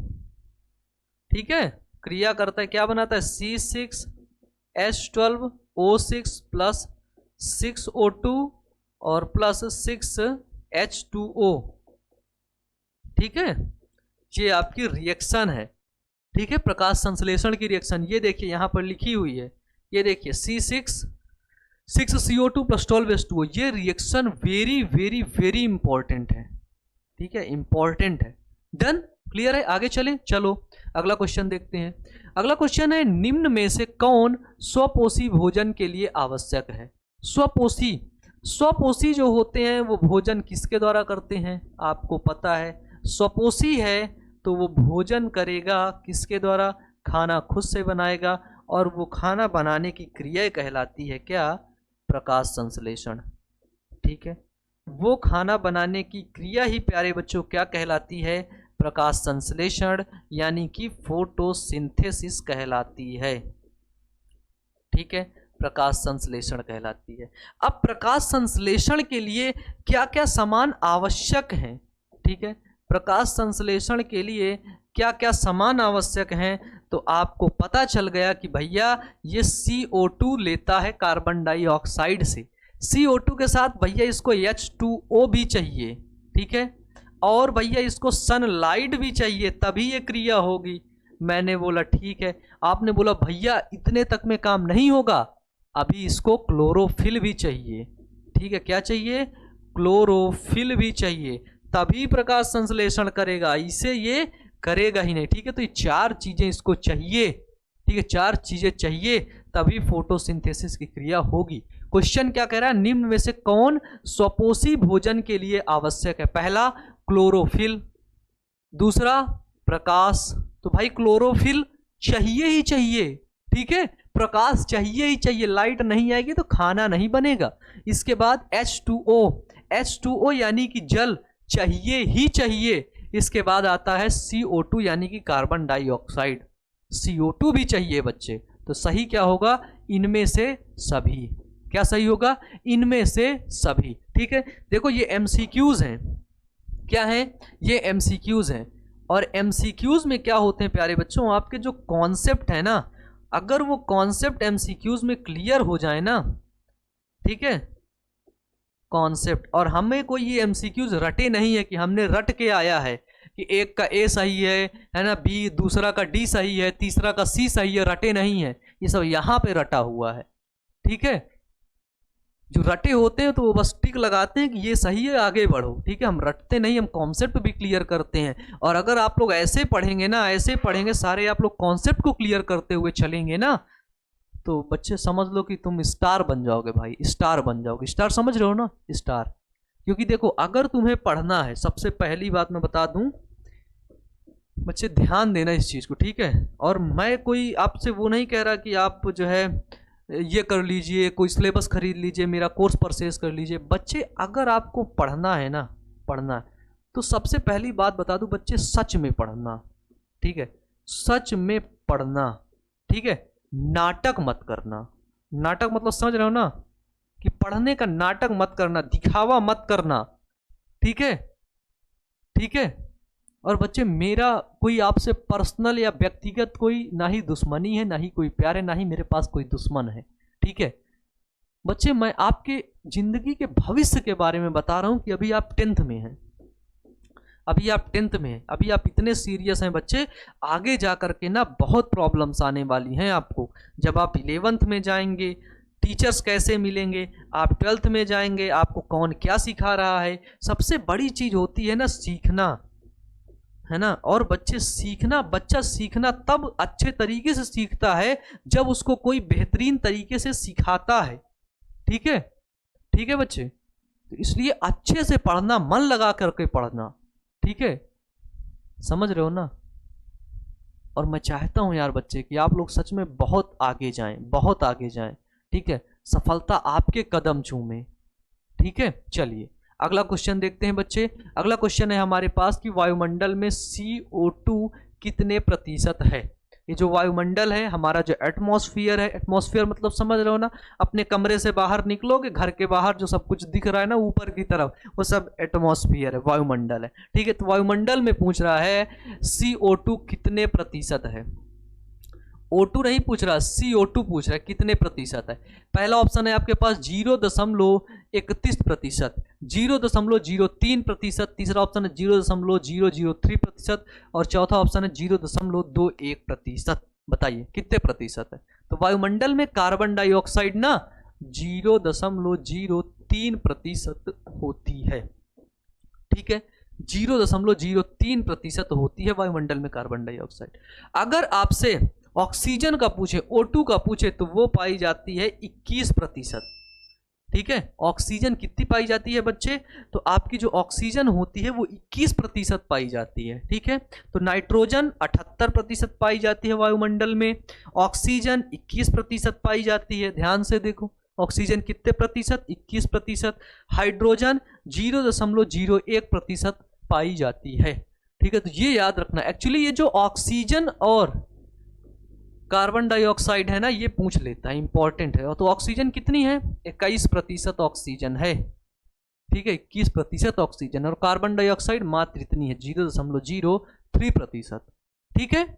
ठीक है, क्रिया करता है, क्या बनाता है? C6H12O6 प्लस 6O2 और प्लस 6H2O, ठीक है। ये आपकी रिएक्शन है, ठीक है, प्रकाश संश्लेषण की रिएक्शन। ये देखिए यहां पर लिखी हुई है, ये देखिए C6CO2 प्लस 12H2O। ये reaction very very very important है, ठीक है, इंपॉर्टेंट है। डन, क्लियर है? आगे चलें, चलो अगला क्वेश्चन देखते हैं। अगला क्वेश्चन है, निम्न में से कौन स्वपोषी भोजन के लिए आवश्यक है? स्वपोषी जो होते हैं वो भोजन किसके द्वारा करते हैं? आपको पता है, स्वपोषी है तो वो भोजन करेगा किसके द्वारा? खाना खुद से बनाएगा, और वो खाना बनाने की क्रिया कहलाती है क्या? प्रकाश संश्लेषण, ठीक है। वो खाना बनाने की क्रिया ही प्यारे बच्चों क्या कहलाती है? प्रकाश संश्लेषण, यानी कि फोटोसिंथेसिस कहलाती है, ठीक है, प्रकाश संश्लेषण कहलाती है। अब प्रकाश संश्लेषण के लिए क्या क्या सामान आवश्यक हैं? ठीक है, प्रकाश संश्लेषण के लिए क्या क्या सामान आवश्यक हैं? तो आपको पता चल गया कि भैया ये CO2 लेता है कार्बन डाइऑक्साइड से, CO2 के साथ भैया इसको H2O भी चाहिए, ठीक है, और भैया इसको सनलाइट भी चाहिए, तभी ये क्रिया होगी। मैंने बोला ठीक है, आपने बोला भैया इतने तक में काम नहीं होगा, अभी इसको क्लोरोफिल भी चाहिए, ठीक है, क्या चाहिए? क्लोरोफिल भी चाहिए, तभी प्रकाश संश्लेषण करेगा, इसे ये करेगा ही नहीं, ठीक है। तो ये चार चीजें इसको चाहिए, ठीक है, चार चीजें चाहिए तभी फोटोसिंथेसिस की क्रिया होगी। क्वेश्चन क्या कह रहा है? निम्न में से कौन स्वपोषी भोजन के लिए आवश्यक है? पहला क्लोरोफिल, दूसरा प्रकाश, तो भाई क्लोरोफिल चाहिए ही चाहिए, ठीक है, प्रकाश चाहिए ही चाहिए, लाइट नहीं आएगी तो खाना नहीं बनेगा। इसके बाद H2O, H2O यानी कि जल चाहिए ही चाहिए। इसके बाद आता है CO2 यानी कि कार्बन डाइऑक्साइड, CO2 भी चाहिए बच्चे। तो सही क्या होगा? इनमें से सभी। क्या सही होगा? इनमें से सभी, ठीक है। देखो ये MCQs हैं, क्या है? ये MCQs हैं, और MCQs में क्या होते हैं प्यारे बच्चों? आपके जो कॉन्सेप्ट है ना, अगर वो कॉन्सेप्ट MCQs में क्लियर हो जाए ना, ठीक है, कॉन्सेप्ट, और हमें कोई ये MCQs रटे नहीं है कि हमने रट के आया है कि एक का A सही है ना, B, दूसरा का D सही है, तीसरा का C सही है, रटे नहीं है, ये सब यहाँ पे रटा हुआ है, ठीक है। जो रटे होते हैं तो वो बस टिक लगाते हैं कि ये सही है, आगे बढ़ो, ठीक है, हम रटते नहीं, हम कॉन्सेप्ट भी क्लियर करते हैं। और अगर आप लोग ऐसे पढ़ेंगे ना, ऐसे पढ़ेंगे सारे, आप लोग कॉन्सेप्ट को क्लियर करते हुए चलेंगे ना, तो बच्चे समझ लो कि तुम स्टार बन जाओगे भाई, स्टार बन जाओगे। स्टार समझ रहे हो ना? स्टार। क्योंकि देखो अगर तुम्हें पढ़ना है, सबसे पहली बात मैं बता दूं बच्चे, ध्यान देना इस चीज को, ठीक है। और मैं कोई आपसे वो नहीं कह रहा कि आप जो है ये कर लीजिए, कोई सिलेबस खरीद लीजिए, मेरा कोर्स परचेज कर लीजिए। बच्चे अगर आपको पढ़ना है ना, पढ़ना है, तो सबसे पहली बात बता दूं बच्चे, सच में पढ़ना, ठीक है, सच में पढ़ना, ठीक है, नाटक मत करना। नाटक मतलब समझ रहे हो ना, कि पढ़ने का नाटक मत करना, दिखावा मत करना, ठीक है, ठीक है। और बच्चे मेरा कोई आपसे पर्सनल या व्यक्तिगत कोई ना ही दुश्मनी है, ना ही कोई प्यार है, ना ही मेरे पास कोई दुश्मन है, ठीक है। बच्चे मैं आपके जिंदगी के भविष्य के बारे में बता रहा हूं कि अभी आप 10th में हैं, अभी आप 10th में हैं, अभी आप इतने सीरियस हैं बच्चे, आगे जा कर के ना बहुत प्रॉब्लम्स आने वाली हैं आपको। जब आप 11th में जाएंगे टीचर्स कैसे मिलेंगे, आप 12th में जाएंगे आपको कौन क्या सिखा रहा है। सबसे बड़ी चीज होती है ना सीखना, है ना। और बच्चे सीखना, बच्चा सीखना तब अच्छे तरीके से सीखता है जब उसको कोई बेहतरीन तरीके से सिखाता है। ठीक है, ठीक है बच्चे, तो इसलिए अच्छे से पढ़ना, मन लगा करके पढ़ना, ठीक है, समझ रहे हो ना। और मैं चाहता हूं यार बच्चे कि आप लोग सच में बहुत आगे जाएं, बहुत आगे जाएं, ठीक है, सफलता आपके कदम चूमे। ठीक है, चलिए अगला क्वेश्चन देखते हैं बच्चे। अगला क्वेश्चन है हमारे पास कि वायुमंडल में CO2 कितने प्रतिशत है। ये जो वायुमंडल है हमारा, जो एटमॉस्फेयर है, एटमॉस्फेयर मतलब समझ रहे हो ना, अपने कमरे से बाहर निकलोगे, घर के बाहर जो सब कुछ दिख रहा है ना ऊपर की तरफ, वो सब एटमॉस्फेयर है, वायुमंडल है। ठीक है, तो वायुमंडल में पूछ रहा है CO2 कितने प्रतिशत है। O2 नहीं पूछ रहा, CO2 पूछ रहा है कितने प्रतिशत है। पहला ऑप्शन है आपके पास 0.31%, 0.03%, तीसरा ऑप्शन है 0.003% और चौथा ऑप्शन है 0.21%। बताइए कितने प्रतिशत है। तो वायुमंडल में कार्बन डाइऑक्साइड ना 0.03% होती है। ठीक है, 0.03% होती है वायुमंडल में कार्बन डाइऑक्साइड। अगर आपसे ऑक्सीजन का पूछे, O2 का पूछे, तो वो पाई जाती है 21%। ठीक है, ऑक्सीजन कितनी पाई जाती है बच्चे, तो आपकी जो ऑक्सीजन होती है वो 21% पाई जाती है। ठीक है, तो नाइट्रोजन 78% पाई जाती है वायुमंडल में, ऑक्सीजन 21% पाई जाती है। ध्यान से देखो, ऑक्सीजन कितने प्रतिशत, 21%, हाइड्रोजन 0.01% पाई जाती है। ठीक है, तो ये याद रखना। एक्चुअली ये जो ऑक्सीजन और कार्बन डाइऑक्साइड है ना, ये पूछ लेता है, इंपॉर्टेंट है। तो ऑक्सीजन कितनी है, 21% ऑक्सीजन है। ठीक है, 21% ऑक्सीजन, और कार्बन डाइऑक्साइड मात्र इतनी है 0.03%। ठीक है,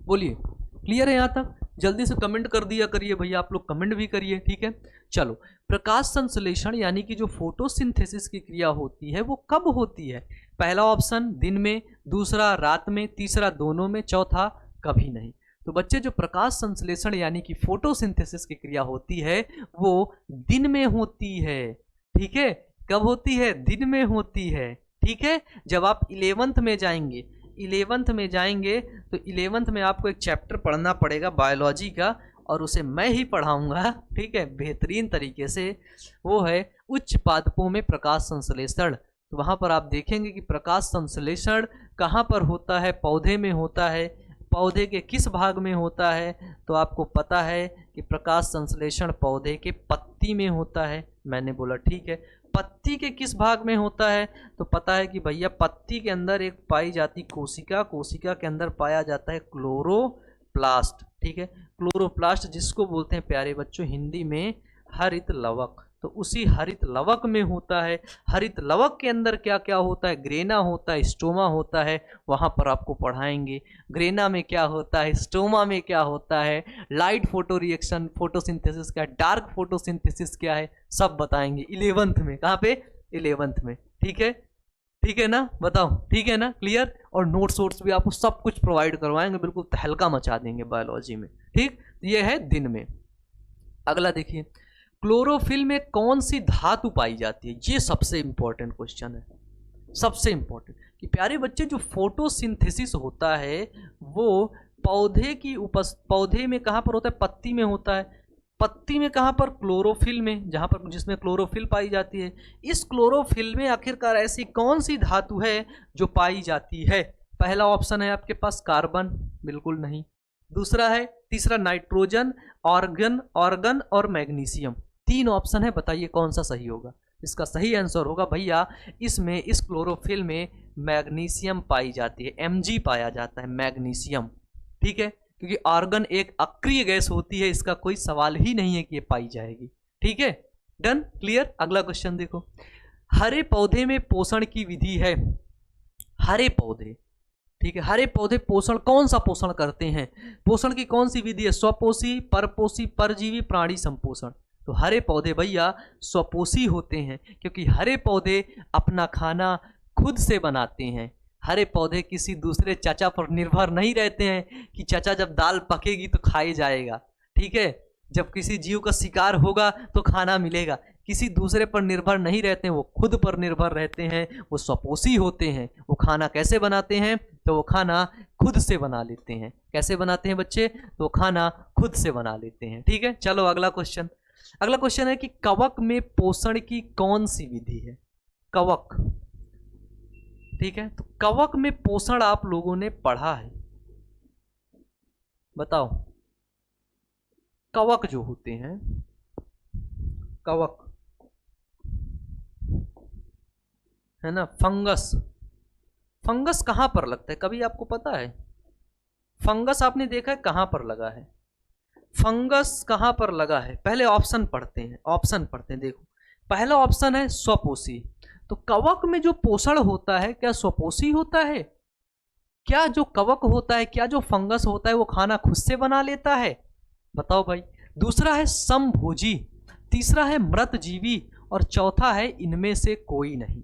बोलिए क्लियर है यहाँ तक। जल्दी से कमेंट कर दिया करिए भैया, आप लोग कमेंट भी करिए। ठीक है, चलो, प्रकाश संश्लेषण यानी कि जो फोटोसिंथेसिस की क्रिया होती है वो कब होती है। पहला ऑप्शन दिन में, दूसरा रात में, तीसरा दोनों में, चौथा कभी नहीं। तो बच्चे जो प्रकाश संश्लेषण यानी कि फोटोसिंथेसिस की क्रिया होती है वो दिन में होती है। ठीक है, कब होती है, दिन में होती है। ठीक है, जब आप 11th में जाएंगे, 11th में जाएंगे तो 11th में आपको एक चैप्टर पढ़ना पड़ेगा बायोलॉजी का, और उसे मैं ही पढ़ाऊंगा। ठीक है, बेहतरीन तरीके से, वो है उच्च पादपों में प्रकाश संश्लेषण। तो वहां पर आप देखेंगे कि प्रकाश संश्लेषण कहाँ पर होता है, पौधे में होता है। पौधे के किस भाग में होता है, तो आपको पता है कि प्रकाश संश्लेषण पौधे के पत्ती में होता है। मैंने बोला ठीक है, पत्ती के किस भाग में होता है, तो पता है कि भैया पत्ती के अंदर एक पाई जाती कोशिका, कोशिका के अंदर पाया जाता है क्लोरोप्लास्ट। ठीक है, क्लोरोप्लास्ट जिसको बोलते हैं प्यारे बच्चों हिंदी में हरित लवक, तो उसी हरित लवक में होता है। हरित लवक के अंदर क्या क्या होता है, ग्रेना होता है, स्टोमा होता है, वहां पर आपको पढ़ाएंगे ग्रेना में क्या होता है, स्टोमा में क्या होता है, लाइट फोटो रिएक्शन फोटोसिंथेसिस क्या है, डार्क फोटोसिंथेसिस क्या है, सब बताएंगे 11th में। कहाँ पे, 11th में। ठीक है, ठीक है ना, बताओ ठीक है ना, क्लियर। और नोट्स वोट्स भी आपको सब कुछ प्रोवाइड करवाएंगे, बिल्कुल तहलका मचा देंगे बायोलॉजी में। ठीक, ये है दिन में। अगला देखिए, क्लोरोफिल में कौन सी धातु पाई जाती है। ये सबसे इंपॉर्टेंट क्वेश्चन है, सबसे इंपॉर्टेंट, कि प्यारे बच्चे जो फोटोसिंथेसिस होता है वो पौधे की पौधे में कहाँ पर होता है, पत्ती में होता है। पत्ती में कहाँ पर, क्लोरोफिल में, जहाँ पर जिसमें क्लोरोफिल पाई जाती है। इस क्लोरोफिल में आखिरकार ऐसी कौन सी धातु है जो पाई जाती है। पहला ऑप्शन है आपके पास कार्बन, बिल्कुल नहीं। दूसरा है, तीसरा नाइट्रोजन, ऑर्गन और मैग्नीशियम। 3 ऑप्शन है, बताइए कौन सा सही होगा। इसका सही आंसर होगा भैया इसमें, इस क्लोरोफिल में मैग्नीशियम पाई जाती है, Mg पाया जाता है, मैग्नीशियम। ठीक है, क्योंकि आर्गन एक अक्रिय गैस होती है, इसका कोई सवाल ही नहीं है कि ये पाई जाएगी। ठीक है, डन, क्लियर। अगला क्वेश्चन देखो, हरे पौधे में पोषण की विधि है। हरे पौधे, ठीक है, हरे पौधे पोषण, कौन सा पोषण करते हैं, पोषण की कौन सी विधि है, स्वपोषी, परपोषी, परजीवी, प्राणी संपोषण। तो हरे पौधे भैया स्वपोषी होते हैं, क्योंकि हरे पौधे अपना खाना खुद से बनाते हैं। हरे पौधे किसी दूसरे चाचा पर निर्भर नहीं रहते हैं कि चाचा जब दाल पकेगी तो खाई जाएगा, ठीक है, जब किसी जीव का शिकार होगा तो खाना मिलेगा। किसी दूसरे पर निर्भर नहीं रहते हैं, वो खुद पर निर्भर रहते हैं, वो स्वपोषी होते हैं। वो खाना कैसे बनाते हैं? तो वो खाना खुद से बना लेते हैं। कैसे बनाते हैं बच्चे? तो वो खाना खुद से बना लेते हैं। ठीक है, चलो अगला क्वेश्चन। अगला क्वेश्चन है कि कवक में पोषण की कौन सी विधि है? कवक, ठीक है, तो कवक में पोषण आप लोगों ने पढ़ा है, बताओ। कवक जो होते हैं, कवक है ना, फंगस। फंगस कहां पर लगता है, कभी आपको पता है? फंगस आपने देखा है कहां पर लगा है? फंगस कहां पर लगा है? पहले ऑप्शन पढ़ते हैं, ऑप्शन पढ़ते हैं। देखो, पहला ऑप्शन है स्वपोषी। तो कवक में जो पोषण होता है क्या स्वपोषी होता है? क्या जो कवक होता है, क्या जो फंगस होता है वो खाना खुद से बना लेता है? बताओ भाई। दूसरा है समभोजी, तीसरा है मृतजीवी, और चौथा है इनमें से कोई नहीं।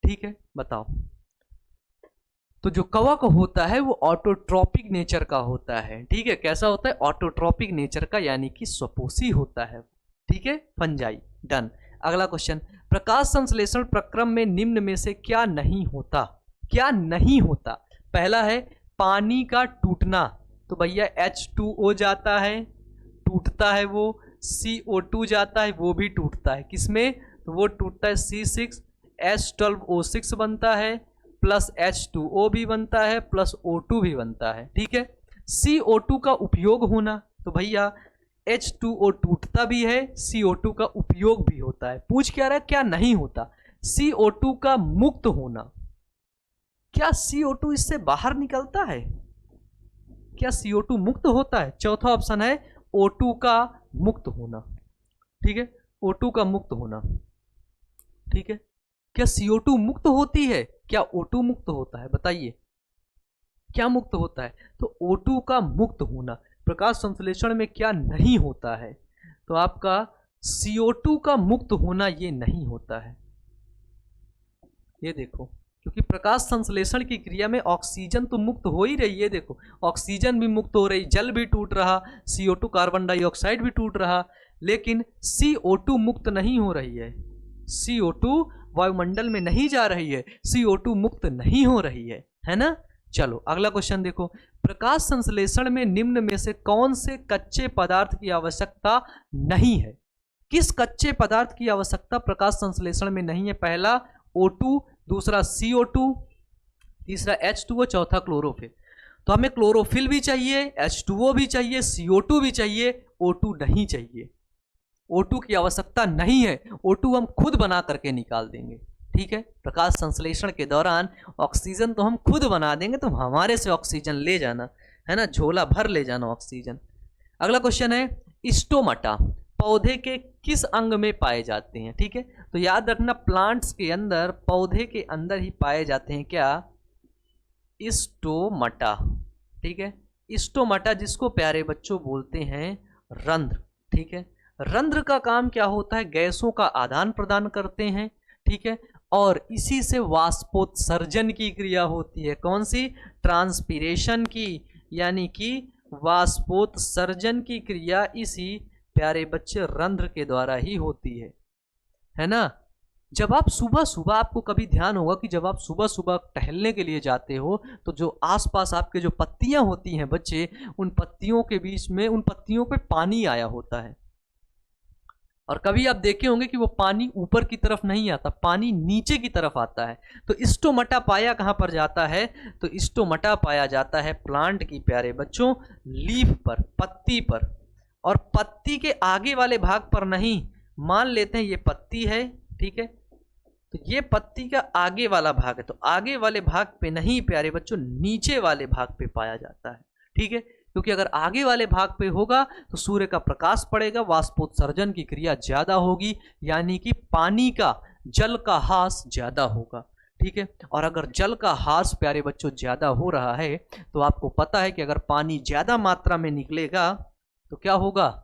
ठीक है, बताओ। तो जो कवक होता है वो ऑटोट्रॉपिक नेचर का होता है। ठीक है, कैसा होता है? ऑटोट्रॉपिक नेचर का, यानी कि स्वपोषी होता है। ठीक है, फंजाई, डन। अगला क्वेश्चन, प्रकाश संश्लेषण प्रक्रम में निम्न में से क्या नहीं होता? क्या नहीं होता? पहला है पानी का टूटना, तो भैया H2O जाता है, टूटता है वो। CO2 जाता है, वो भी टूटता है। किसमें? तो वो टूटता है C6H12O6 बनता है, प्लस H2O भी बनता है, प्लस O2 भी बनता है। ठीक है, CO2 का उपयोग होना, तो भैया H2O टूटता भी है, CO2 का उपयोग भी होता है। पूछ क्या रहा है? क्या नहीं होता? CO2 का मुक्त होना। क्या CO2 इससे बाहर निकलता है? क्या CO2 मुक्त होता है? चौथा ऑप्शन है O2 का मुक्त होना। ठीक है, O2 का मुक्त होना। ठीक है, क्या CO2 मुक्त होती है? क्या O2 मुक्त होता है? बताइए, क्या मुक्त होता है? तो O2 का मुक्त होना। प्रकाश संश्लेषण में क्या नहीं होता है? तो आपका CO2 का मुक्त होना ये नहीं होता है। ये देखो, क्योंकि प्रकाश संश्लेषण की क्रिया में ऑक्सीजन तो मुक्त हो ही रही है। देखो, ऑक्सीजन भी मुक्त हो रही, जल भी टूट रहा, CO2 कार्बन डाइऑक्साइड भी टूट रहा, लेकिन CO2 मुक्त नहीं हो रही है। CO2 वायुमंडल में नहीं जा रही है, CO2 मुक्त नहीं हो रही है ना। चलो अगला क्वेश्चन देखो, प्रकाश संश्लेषण में निम्न में से कौन से कच्चे पदार्थ की आवश्यकता नहीं है? किस कच्चे पदार्थ की आवश्यकता प्रकाश संश्लेषण में नहीं है? पहला O2, दूसरा CO2, तीसरा H2O, चौथा क्लोरोफिल। तो हमें क्लोरोफिल भी चाहिए, H2O भी चाहिए, CO2 भी चाहिए, O2 नहीं चाहिए। O2 की आवश्यकता नहीं है, O2 हम खुद बना करके निकाल देंगे। ठीक है, प्रकाश संश्लेषण के दौरान ऑक्सीजन तो हम खुद बना देंगे, तुम हमारे से ऑक्सीजन ले जाना, है ना, झोला भर ले जाना ऑक्सीजन। अगला क्वेश्चन है, स्टोमाटा पौधे के किस अंग में पाए जाते हैं? ठीक है, तो याद रखना, प्लांट्स के अंदर, पौधे के अंदर ही पाए जाते हैं क्या? स्टोमाटा। ठीक है, स्टोमाटा जिसको प्यारे बच्चों बोलते हैं रंध्र। ठीक है, रंध्र का काम क्या होता है? गैसों का आदान प्रदान करते हैं। ठीक है, और इसी से वाष्पोत्सर्जन की क्रिया होती है। कौन सी? ट्रांसपीरेशन की, यानी कि वाष्पोत्सर्जन की क्रिया इसी प्यारे बच्चे रंध्र के द्वारा ही होती है ना। जब आप सुबह सुबह, आपको कभी ध्यान होगा कि जब आप सुबह सुबह टहलने के लिए जाते हो तो जो आसपास आपके जो पत्तियां होती हैं बच्चे, उन पत्तियों के बीच में, उन पत्तियों पे पानी आया होता है। और कभी आप देखे होंगे कि वो पानी ऊपर की तरफ नहीं आता, पानी नीचे की तरफ आता है। तो स्टोमाटा पाया कहाँ पर जाता है? तो स्टोमाटा पाया जाता है प्लांट की प्यारे बच्चों लीफ पर, पत्ती पर, और पत्ती के आगे वाले भाग पर नहीं। मान लेते हैं ये पत्ती है, ठीक है, तो ये पत्ती का आगे वाला भाग है, तो आगे वाले भाग पे नहीं प्यारे बच्चों, नीचे वाले भाग पे पाया जाता है। ठीक है, क्योंकि अगर आगे वाले भाग पे होगा तो सूर्य का प्रकाश पड़ेगा, वाष्पोत्सर्जन की क्रिया ज्यादा होगी, यानी कि पानी का, जल का ह्रास ज्यादा होगा। ठीक है, और अगर जल का ह्रास प्यारे बच्चों ज्यादा हो रहा है तो आपको पता है कि अगर पानी ज्यादा मात्रा में निकलेगा तो क्या होगा?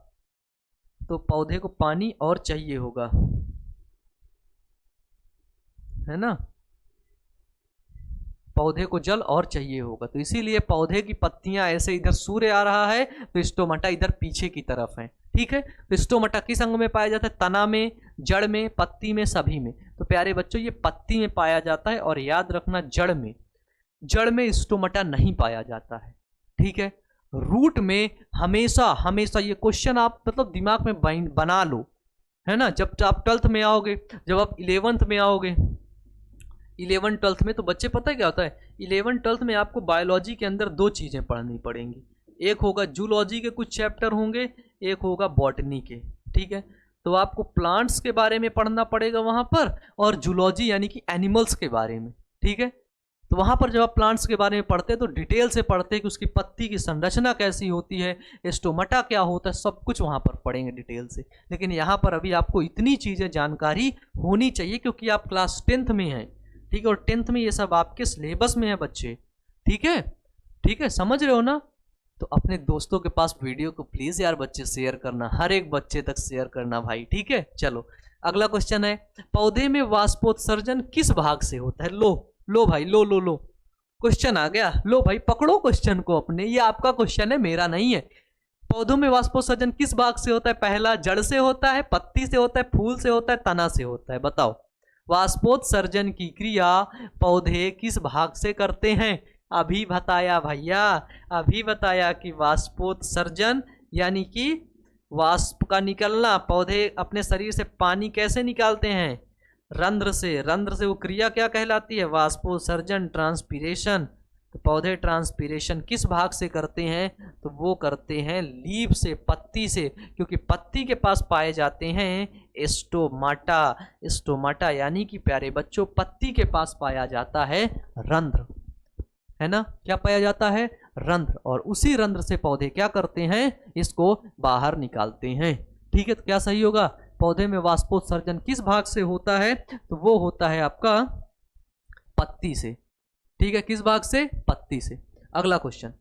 तो पौधे को पानी और चाहिए होगा, है ना, पौधे को जल और चाहिए होगा। तो इसीलिए पौधे की पत्तियां ऐसे, इधर सूर्य आ रहा है तो स्टोमाटा इधर पीछे की तरफ है, ठीक है। तो स्टोमाटा किस अंग में पाया जाता है? तना में, जड़ में, पत्ती में, सभी में। तो प्यारे बच्चों ये पत्ती में पाया जाता है, और याद रखना जड़ में स्टोमाटा नहीं पाया जाता है, ठीक है। रूट में हमेशा हमेशा, ये क्वेश्चन आप मतलब दिमाग में बना लो, है ना। जब आप 12th में आओगे, जब आप 11th में आओगे, 11 12th में, तो बच्चे पता है क्या होता है, 11 12th में आपको बायोलॉजी के अंदर दो चीज़ें पढ़नी पड़ेंगी। एक होगा जूलॉजी के कुछ चैप्टर होंगे, एक होगा बॉटनी के, ठीक है। तो आपको प्लांट्स के बारे में पढ़ना पड़ेगा वहाँ पर, और जूलॉजी यानी कि एनिमल्स के बारे में, ठीक है। तो वहाँ पर जब आप प्लांट्स के बारे में पढ़ते हैं तो डिटेल से पढ़ते हैं कि उसकी पत्ती की संरचना कैसी होती है, स्टोमाटा क्या होता है, सब कुछ वहाँ पर पढ़ेंगे डिटेल से। लेकिन यहाँ पर अभी आपको इतनी चीज़ें जानकारी होनी चाहिए क्योंकि आप क्लास 10th में हैं, ठीक है, और 10th में ये सब आपके सिलेबस में है बच्चे, ठीक है, ठीक है, समझ रहे हो ना। तो अपने दोस्तों के पास वीडियो को प्लीज़ यार बच्चे शेयर करना, हर एक बच्चे तक शेयर करना भाई, ठीक है। चलो अगला क्वेश्चन है, पौधे में वाष्पोत्सर्जन किस भाग से होता है? लो भाई, लो क्वेश्चन आ गया, लो भाई पकड़ो क्वेश्चन को अपने, ये आपका क्वेश्चन है, मेरा नहीं है। पौधों में वाष्पोत्सर्जन किस भाग से होता है? पहला जड़ से होता है, पत्ती से होता है, फूल से होता है, तना से होता है, बताओ। वाष्पोत्सर्जन की क्रिया पौधे किस भाग से करते हैं? अभी बताया भैया, अभी बताया कि वाष्पोत्सर्जन यानी कि वाष्प का निकलना। पौधे अपने शरीर से पानी कैसे निकालते हैं? रंध्र से। रंध्र से वो क्रिया क्या कहलाती है? वाष्पोत्सर्जन, ट्रांसपीरेशन। तो पौधे ट्रांसपीरेशन किस भाग से करते हैं? तो वो करते हैं लीफ से, पत्ती से, क्योंकि पत्ती के पास पाए जाते हैं स्टोमाटा। स्टोमाटा यानी कि प्यारे बच्चों पत्ती के पास पाया जाता है रंध्र, है ना। क्या पाया जाता है? रंध्र। और उसी रंध्र से पौधे क्या करते हैं? इसको बाहर निकालते हैं, ठीक है। तो क्या सही होगा? पौधे में वाष्पोत्सर्जन किस भाग से होता है? तो वो होता है आपका पत्ती से, ठीक है। किस भाग से? पत्ती से। अगला क्वेश्चन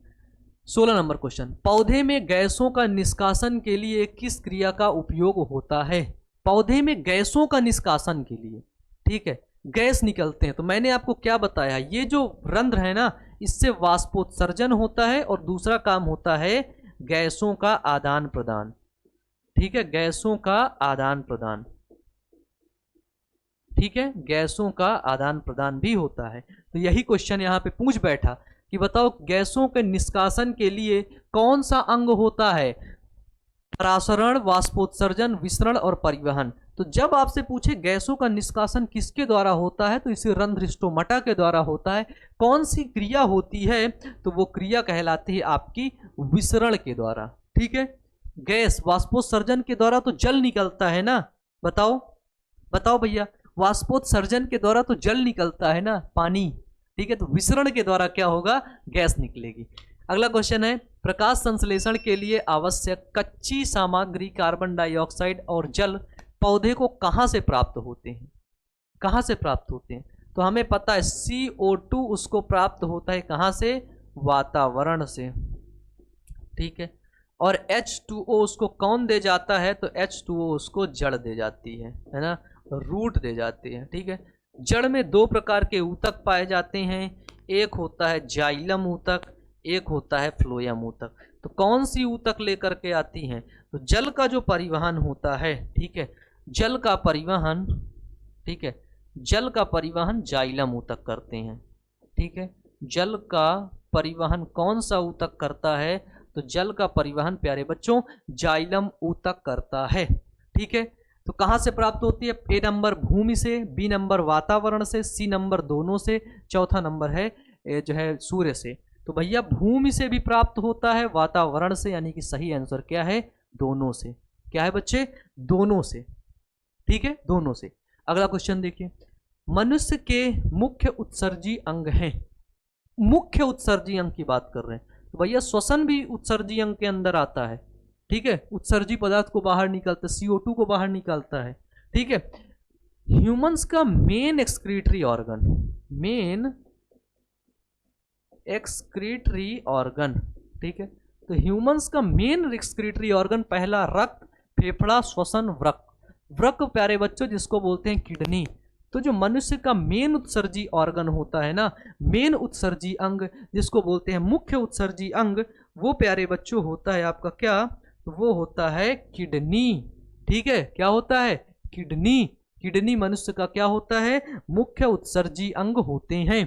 16 नंबर क्वेश्चन, पौधे में गैसों का निष्कासन के लिए किस क्रिया का उपयोग होता है? पौधे में गैसों का निष्कासन के लिए, ठीक है, गैस निकलते हैं। तो मैंने आपको क्या बताया, ये जो रंध्र है ना, इससे वाष्पोत्सर्जन होता है और दूसरा काम होता है गैसों का आदान प्रदान, ठीक है, गैसों का आदान प्रदान, ठीक है, गैसों का आदान प्रदान भी होता है। तो यही क्वेश्चन यहाँ पे पूछ बैठा कि बताओ गैसों के निष्कासन के लिए कौन सा अंग होता है? परासरण, वाष्पोत्सर्जन, विसरण और परिवहन। तो जब आपसे पूछे गैसों का निष्कासन किसके द्वारा होता है, तो इसे रंध्र स्टोमाटा के द्वारा होता है। कौन सी क्रिया होती है? तो वो क्रिया कहलाती है आपकी विसरण के द्वारा, ठीक है। गैस वाष्पोत्सर्जन के द्वारा तो जल निकलता है ना, बताओ भैया, वाष्पोत्सर्जन के द्वारा तो जल निकलता है ना, पानी, ठीक है। तो विसरण के द्वारा क्या होगा? गैस निकलेगी। अगला क्वेश्चन है, प्रकाश संश्लेषण के लिए आवश्यक कच्ची सामग्री कार्बन डाइऑक्साइड और जल पौधे को कहाँ से प्राप्त होते हैं? कहाँ से प्राप्त होते हैं? तो हमें पता है CO2 उसको प्राप्त होता है कहाँ से? वातावरण से, ठीक है। और H2O उसको कौन दे जाता है? तो H2O उसको जड़ दे जाती है ना, रूट दे जाती है, ठीक है। जड़ में दो प्रकार के ऊतक पाए जाते हैं, एक होता है जाइलम ऊतक, एक होता है फ्लोएम ऊतक। तो कौन सी ऊतक लेकर के आती हैं? तो जल का जो परिवहन होता है, ठीक है, जल का परिवहन, ठीक है, जल का परिवहन जाइलम ऊतक करते हैं, ठीक है। जल का परिवहन कौन सा ऊतक करता है? तो जल का परिवहन प्यारे बच्चों जाइलम ऊतक करता है, ठीक है। तो कहाँ से प्राप्त होती है? ए नंबर भूमि से, बी नंबर वातावरण से, सी नंबर दोनों से, चौथा नंबर है जो है सूर्य से। तो भैया भूमि से भी प्राप्त होता है, वातावरण से, यानी कि सही आंसर क्या है? दोनों से। क्या है बच्चे? दोनों से, ठीक है, दोनों से। अगला क्वेश्चन देखिए, मनुष्य के मुख्य उत्सर्जी अंग हैं। मुख्य उत्सर्जी अंग की बात कर रहे हैं, तो भैया श्वसन भी उत्सर्जी अंग के अंदर आता है, ठीक है। उत्सर्जी पदार्थ को बाहर निकालता है, CO2 को बाहर निकालता है, ठीक है। ह्यूमंस का main excretory organ, main excretory organ, ठीक है। तो ह्यूमंस का मेन एक्सक्रीटरी ऑर्गन पहला रक्त, फेफड़ा, श्वसन, वृक्क। वृक्क प्यारे बच्चों जिसको बोलते हैं किडनी। तो जो मनुष्य का मेन उत्सर्जी ऑर्गन होता है ना, मेन उत्सर्जी अंग जिसको बोलते हैं मुख्य उत्सर्जी अंग, वो प्यारे बच्चों होता है आपका क्या, तो वो होता है किडनी। ठीक है, क्या होता है, किडनी। किडनी मनुष्य का क्या होता है, मुख्य उत्सर्जी अंग होते हैं।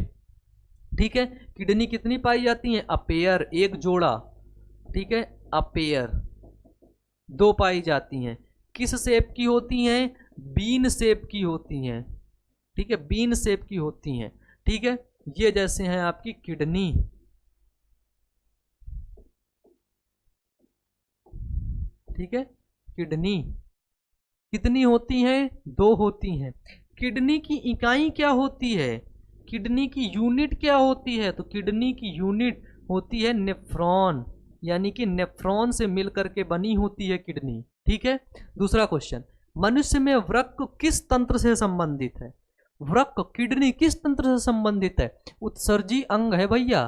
ठीक है, किडनी कितनी पाई जाती है, अपेयर, एक जोड़ा। ठीक है, अपेयर, 2 पाई जाती हैं। किस शेप की होती हैं, बीन शेप की होती हैं। ठीक है, बीन शेप की होती हैं। ठीक है, ये जैसे हैं आपकी किडनी। ठीक है, किडनी कितनी होती हैं, 2 होती हैं। किडनी की इकाई क्या होती है, किडनी की यूनिट क्या होती है, तो किडनी की यूनिट होती है नेफ्रॉन, यानी कि नेफ्रॉन से मिलकर के बनी होती है किडनी। ठीक है, दूसरा क्वेश्चन, मनुष्य में वृक्क किस तंत्र से संबंधित है, वृक्क किडनी किस तंत्र से संबंधित है, उत्सर्जी अंग है भैया।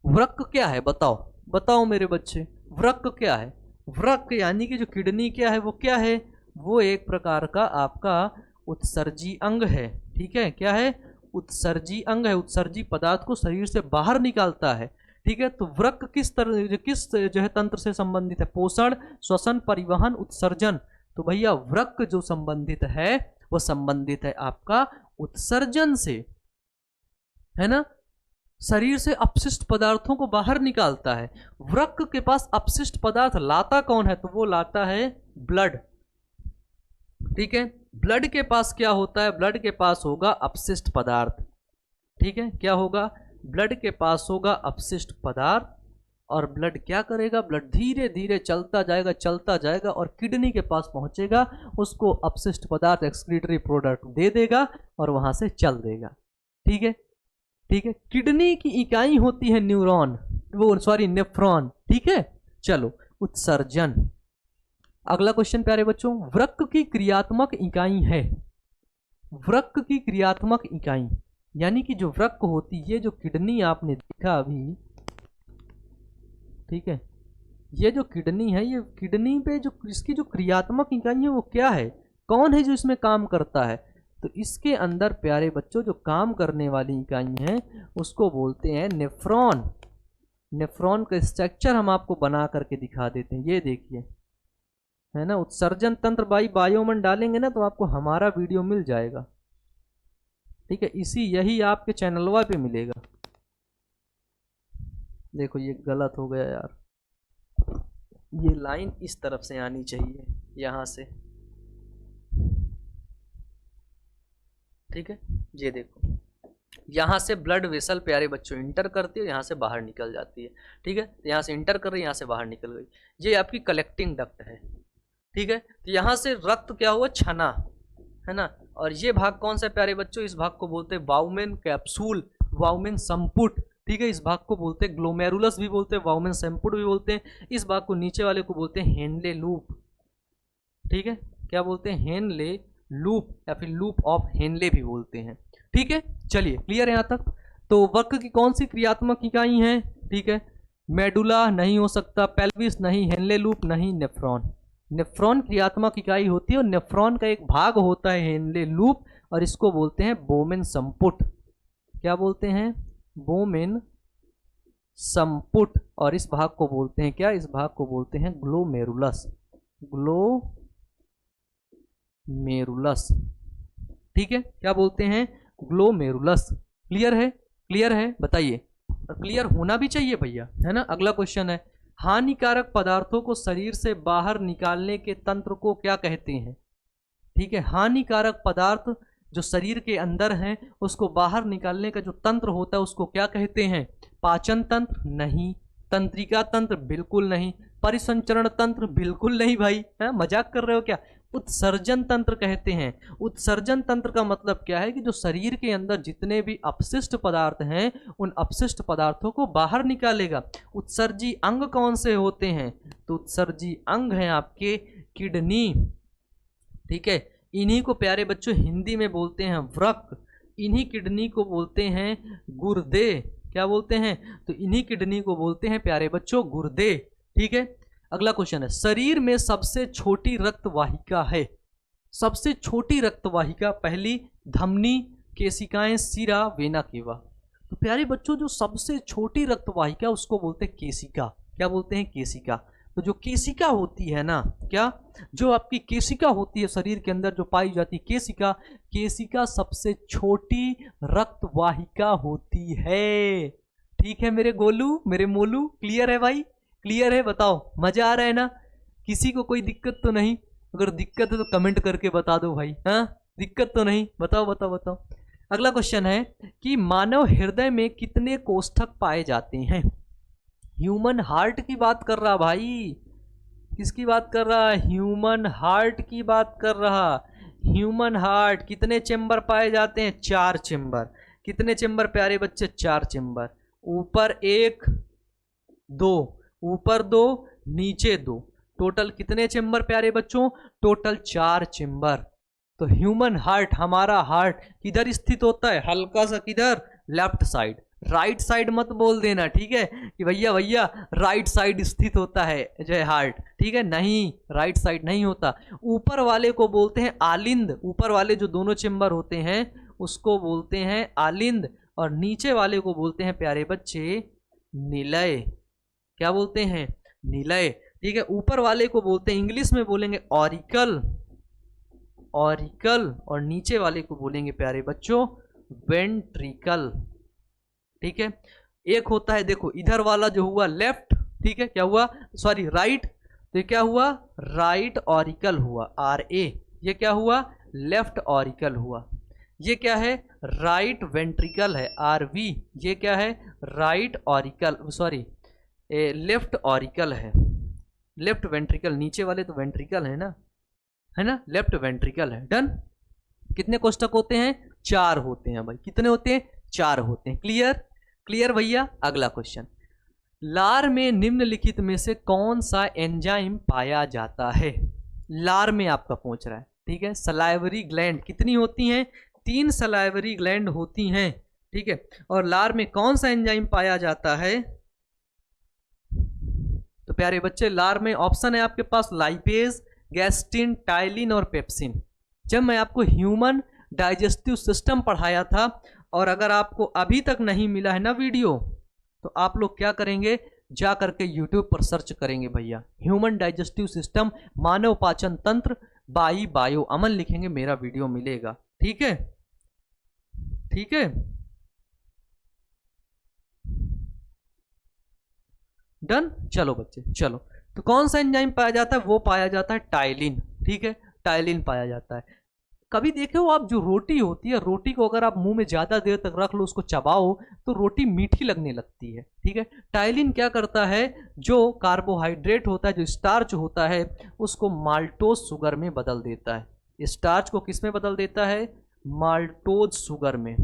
वृक्क क्या है, बताओ बताओ मेरे बच्चे, वृक्क क्या है, वृक्क यानी कि जो किडनी क्या है, वो क्या है, वो एक प्रकार का आपका उत्सर्जी अंग है। ठीक है, क्या है, उत्सर्जी अंग है, उत्सर्जी पदार्थ को शरीर से बाहर निकालता है। ठीक है, तो वृक्क किस तरह किस जो है तंत्र से संबंधित है, पोषण, श्वसन, परिवहन, उत्सर्जन। तो भैया वृक्क जो संबंधित है वो संबंधित है आपका उत्सर्जन से, है ना, शरीर से अपशिष्ट पदार्थों को बाहर निकालता है। वृक्क के पास अपशिष्ट पदार्थ लाता कौन है, तो वो लाता है ब्लड। ठीक है, ब्लड के पास क्या होता है, ब्लड के पास होगा अपशिष्ट पदार्थ। ठीक है, क्या होगा, ब्लड के पास होगा अपशिष्ट पदार्थ, और ब्लड क्या करेगा, ब्लड धीरे धीरे चलता जाएगा और किडनी के पास पहुंचेगा, उसको अपशिष्ट पदार्थ एक्सक्रीटरी प्रोडक्ट दे देगा और वहां से चल देगा। ठीक है, ठीक है, किडनी की इकाई होती है न्यूरॉन, वो सॉरी नेफ्रॉन। ठीक है, चलो उत्सर्जन। अगला क्वेश्चन प्यारे बच्चों, वृक्क की क्रियात्मक इकाई है, वृक्क की क्रियात्मक इकाई यानी कि जो वृक्क होती है, ये जो किडनी आपने देखा अभी, ठीक है, ये जो किडनी है, ये किडनी पे जो इसकी जो क्रियात्मक इकाई है वो क्या है, कौन है जो इसमें काम करता है, तो इसके अंदर प्यारे बच्चों जो काम करने वाली इकाई है उसको बोलते हैं नेफ्रॉन। नेफ्रॉन का स्ट्रक्चर हम आपको बना करके दिखा देते हैं, ये देखिए, है ना, उत्सर्जन तंत्र बाई बायोमन डालेंगे ना तो आपको हमारा वीडियो मिल जाएगा। ठीक है, यही आपके चैनलवा पे मिलेगा। देखो ये गलत हो गया यार, ये लाइन इस तरफ से आनी चाहिए, यहां से। ठीक है, ये देखो, यहाँ से ब्लड वेसल प्यारे बच्चों इंटर करती है, यहाँ से बाहर निकल जाती है। ठीक है, यहाँ से इंटर कर रही है, यहाँ से बाहर निकल गई, ये आपकी कलेक्टिंग डक्ट है। ठीक है, तो यहाँ से रक्त क्या हुआ, छना, है ना, और ये भाग कौन सा प्यारे बच्चों, इस भाग को बोलते हैं वाउमेन कैप्सूल, वाउमेन संपुट। ठीक है, इस भाग को बोलते हैं ग्लोमेरुलस भी बोलते हैं, वाउमेन संपुट भी बोलते हैं। इस भाग को नीचे वाले को बोलते हैं हेनले लूप। ठीक है, क्या बोलते हैं, हेनले लूप, या फिर लूप ऑफ हेनले भी बोलते हैं। ठीक है, चलिए क्लियर है यहाँ तक। तो वृक्क की कौन सी क्रियात्मक इकाई है, ठीक है, मेडुला नहीं हो सकता, पेल्विस नहीं, हेनले लूप नहीं, नेफ्रॉन। नेफ्रॉन क्रियात्मक इकाई होती है और नेफ्रॉन का एक भाग होता है हेनले लूप, और इसको बोलते हैं बोमेन संपुट। क्या बोलते हैं, बोमेन संपुट। और इस भाग को बोलते हैं क्या, इस भाग को बोलते हैं ग्लोमेरुलस, ग्लोमेरुलस। ठीक है, क्या बोलते हैं, ग्लोमेरुलस। क्लियर है, क्लियर है, बताइए, और क्लियर होना भी चाहिए भैया, है ना। अगला क्वेश्चन है, हानिकारक पदार्थों को शरीर से बाहर निकालने के तंत्र को क्या कहते हैं। ठीक है, हानिकारक पदार्थ जो शरीर के अंदर हैं उसको बाहर निकालने का जो तंत्र होता है उसको क्या कहते हैं, पाचन तंत्र नहीं, तंत्रिका तंत्र बिल्कुल नहीं, परिसंचरण तंत्र बिल्कुल नहीं भाई, है मजाक कर रहे हो क्या, उत्सर्जन तंत्र कहते हैं। उत्सर्जन तंत्र का मतलब क्या है कि जो शरीर के अंदर जितने भी अपशिष्ट पदार्थ हैं उन अपशिष्ट पदार्थों को बाहर निकालेगा। उत्सर्जी अंग कौन से होते हैं, तो उत्सर्जी अंग हैं आपके किडनी। ठीक है, इन्हीं को प्यारे बच्चों हिंदी में बोलते हैं वृक्क, इन्हीं किडनी को बोलते हैं गुर्दे। क्या बोलते हैं, तो इन्हीं किडनी को बोलते हैं प्यारे बच्चों गुर्दे। ठीक है, अगला क्वेश्चन है, शरीर में सबसे छोटी रक्त वाहिका है। सबसे छोटी रक्त वाहिका, पहली धमनी, केशिकाएं, सिरा, वेना केवा। तो प्यारे बच्चों, जो सबसे छोटी रक्त वाहिका उसको बोलते हैं केशिका। क्या बोलते हैं? केशिका। तो जो केशिका होती है ना, क्या जो आपकी केशिका होती है शरीर के अंदर जो पाई जाती है केशिका, केशिका सबसे छोटी रक्त वाहिका होती है। ठीक है मेरे गोलू, मेरे मोलू, क्लियर है भाई? क्लियर है? बताओ, मजा आ रहा है ना? किसी को कोई दिक्कत तो नहीं? अगर दिक्कत है तो कमेंट करके बता दो भाई। हाँ, दिक्कत तो नहीं? बताओ बताओ बताओ। अगला क्वेश्चन है कि मानव हृदय में कितने कोष्ठक पाए जाते हैं? ह्यूमन हार्ट की बात कर रहा भाई। किसकी बात कर रहा? ह्यूमन हार्ट की बात कर रहा। ह्यूमन हार्ट कितने चेंबर पाए जाते हैं? 4 चेंबर। कितने चेंबर प्यारे बच्चे? 4 चेंबर। ऊपर 1 2, ऊपर 2, नीचे 2, टोटल कितने चेंबर प्यारे बच्चों? Total 4 chamber. तो ह्यूमन हार्ट, हमारा हार्ट किधर स्थित होता है? हल्का सा किधर? Left side. राइट साइड मत बोल देना, ठीक है, कि भैया भैया राइट साइड स्थित होता है जय हार्ट, ठीक है, नहीं, राइट साइड नहीं होता। ऊपर वाले को बोलते हैं आलिंद। ऊपर वाले जो दोनों चेंबर होते हैं उसको बोलते हैं आलिंद, और नीचे वाले को बोलते हैं प्यारे बच्चे निलय। क्या बोलते हैं? निलय। ठीक है, ऊपर वाले को बोलते हैं, इंग्लिश में बोलेंगे ऑरिकल, ऑरिकल, और नीचे वाले को बोलेंगे प्यारे बच्चों वेंट्रिकल। ठीक है, एक होता है, देखो इधर वाला जो हुआ लेफ्ट, ठीक है, क्या हुआ? सॉरी राइट, तो क्या हुआ? राइट ऑरिकल हुआ, RA। ये क्या हुआ? लेफ्ट ऑरिकल हुआ। ये क्या है? राइट वेंट्रिकल है, RV। ये क्या है? Right auricle, sorry left auricle है, लेफ्ट वेंट्रिकल। नीचे वाले तो वेंट्रिकल है ना, लेफ्ट वेंट्रिकल है। डन। कितने कोष्ठक होते हैं? 4 होते हैं भाई। कितने होते हैं? 4 होते हैं। क्लियर? क्लियर भैया? अगला क्वेश्चन, लार में निम्नलिखित में से कौन सा एंजाइम पाया जाता है? लार में आपका पूछ रहा है, ठीक है। सलाइवरी ग्लैंड कितनी होती हैं? 3 सलाइवरी ग्लैंड होती हैं, ठीक है। और लार में कौन सा एंजाइम पाया जाता है? तो प्यारे बच्चे, लार में ऑप्शन है आपके पास लाइपेज, गैस्ट्रिन, टाइलिन और पेप्सिन। जब मैं आपको ह्यूमन डाइजेस्टिव सिस्टम पढ़ाया था, और अगर आपको अभी तक नहीं मिला है ना वीडियो, तो आप लोग क्या करेंगे? जा करके यूट्यूब पर सर्च करेंगे भैया, ह्यूमन डाइजेस्टिव सिस्टम, मानव पाचन तंत्र बाई बायो अमन लिखेंगे, मेरा वीडियो मिलेगा। ठीक है, ठीक है, डन। चलो बच्चे, चलो। तो कौन सा एंजाइम पाया जाता है? वो पाया जाता है टाइलिन, ठीक है, टाइलिन पाया जाता है। कभी देखे हो आप, जो रोटी होती है, रोटी को अगर आप मुंह में ज्यादा देर तक रख लो, उसको चबाओ, तो रोटी मीठी लगने लगती है, ठीक है। टाइलिन क्या करता है? जो कार्बोहाइड्रेट होता है, जो स्टार्च होता है, उसको माल्टोज शुगर में बदल देता है। स्टार्च को किस में बदल देता है? माल्टोज शुगर में,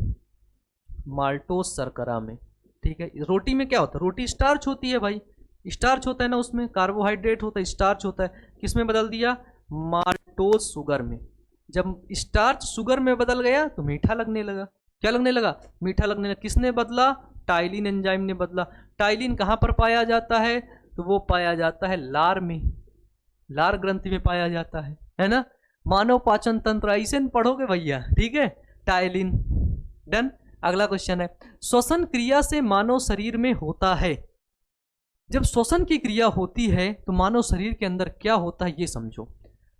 माल्टोज शर्करा में, ठीक है। रोटी में क्या होता है? रोटी स्टार्च होती है भाई, स्टार्च होता है ना, उसमें कार्बोहाइड्रेट होता है, स्टार्च होता है, किस में बदल दिया? माल्टोज शुगर में। जब स्टार्च शुगर में बदल गया तो मीठा लगने लगा। क्या लगने लगा? मीठा लगने लगा। किसने बदला? टाइलिन एंजाइम ने बदला। टाइलिन कहाँ पर पाया जाता है? तो वो पाया जाता है लार में, लार ग्रंथि में पाया जाता है ना। मानव पाचन तंत्र ऐसे पढ़ोगे भैया, ठीक है, टाइलिन। डन। अगला क्वेश्चन है, श्वसन क्रिया से मानव शरीर में होता है। जब श्वसन की क्रिया होती है तो मानव शरीर के अंदर क्या होता है, ये समझो।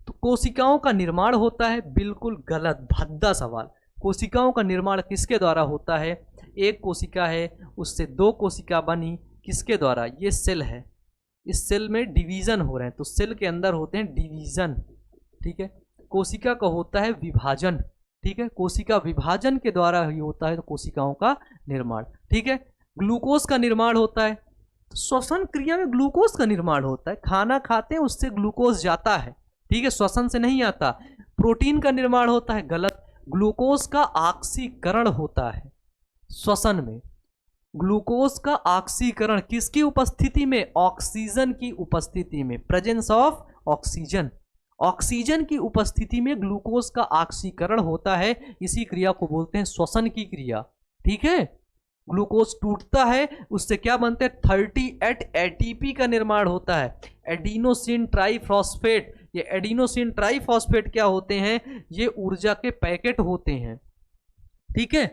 तो कोशिकाओं का निर्माण होता है। बिल्कुल गलत, भद्दा सवाल। कोशिकाओं का निर्माण किसके द्वारा होता है? एक कोशिका है, उससे 2 कोशिका बनी, किसके द्वारा? ये सेल है, इस सेल में डिवीजन हो रहे हैं, तो सेल के अंदर होते हैं डिवीजन, ठीक है। कोशिका का होता है विभाजन, ठीक है, कोशिका विभाजन के द्वारा ही होता है तो कोशिकाओं का निर्माण, ठीक है। ग्लूकोज का निर्माण होता है, तो श्वसन क्रिया में ग्लूकोज का निर्माण होता है। खाना खाते हैं, उससे ग्लूकोज जाता है, ठीक है, श्वसन से नहीं आता। प्रोटीन का निर्माण होता है, गलत। ग्लूकोज का ऑक्सीकरण होता है श्वसन में। ग्लूकोज का ऑक्सीकरण किसकी उपस्थिति में? ऑक्सीजन की उपस्थिति में, प्रेजेंस ऑफ ऑक्सीजन। ऑक्सीजन की उपस्थिति में ग्लूकोज का ऑक्सीकरण होता है। इसी क्रिया को बोलते हैं श्वसन की क्रिया, ठीक है। ग्लूकोज टूटता है, उससे क्या बनते हैं 38 एटीपी का निर्माण होता है, एडिनोसिन ट्राइफॉस्फेट। ये एडिनोसिन ट्राइफॉस्फेट क्या होते हैं, ये ऊर्जा के पैकेट होते हैं। ठीक है,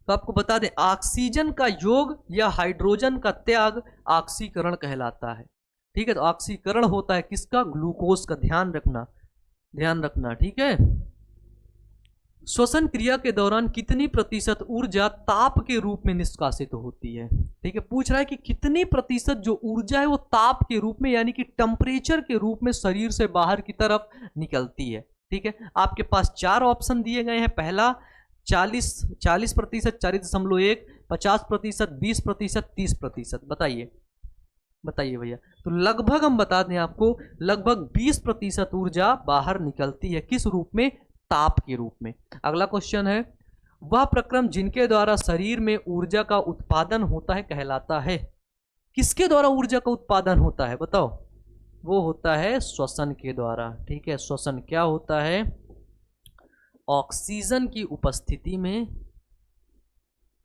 तो आपको बता दें ऑक्सीजन का योग या हाइड्रोजन का त्याग ऑक्सीकरण कहलाता है। ठीक है, तो ऑक्सीकरण होता है किसका, ग्लूकोज का, ध्यान रखना, ध्यान रखना। ठीक है, श्वसन क्रिया के दौरान कितनी प्रतिशत ऊर्जा ताप के रूप में निष्कासित होती है। ठीक है, पूछ रहा है कि कितनी प्रतिशत जो ऊर्जा है वो ताप के रूप में यानी कि टेम्परेचर के रूप में शरीर से बाहर की तरफ निकलती है। ठीक है, आपके पास 4 ऑप्शन दिए गए हैं। पहला 40%, 40.1, 50%, 20%, 30%। बताइए बताइए भैया। तो लगभग हम बता दें आपको, लगभग 20% ऊर्जा बाहर निकलती है, किस रूप में, ताप के रूप में। अगला क्वेश्चन है, वह प्रक्रम जिनके द्वारा शरीर में ऊर्जा का उत्पादन होता है कहलाता है। किसके द्वारा ऊर्जा का उत्पादन होता है बताओ, वो होता है श्वसन के द्वारा। ठीक है, श्वसन क्या होता है, ऑक्सीजन की उपस्थिति में,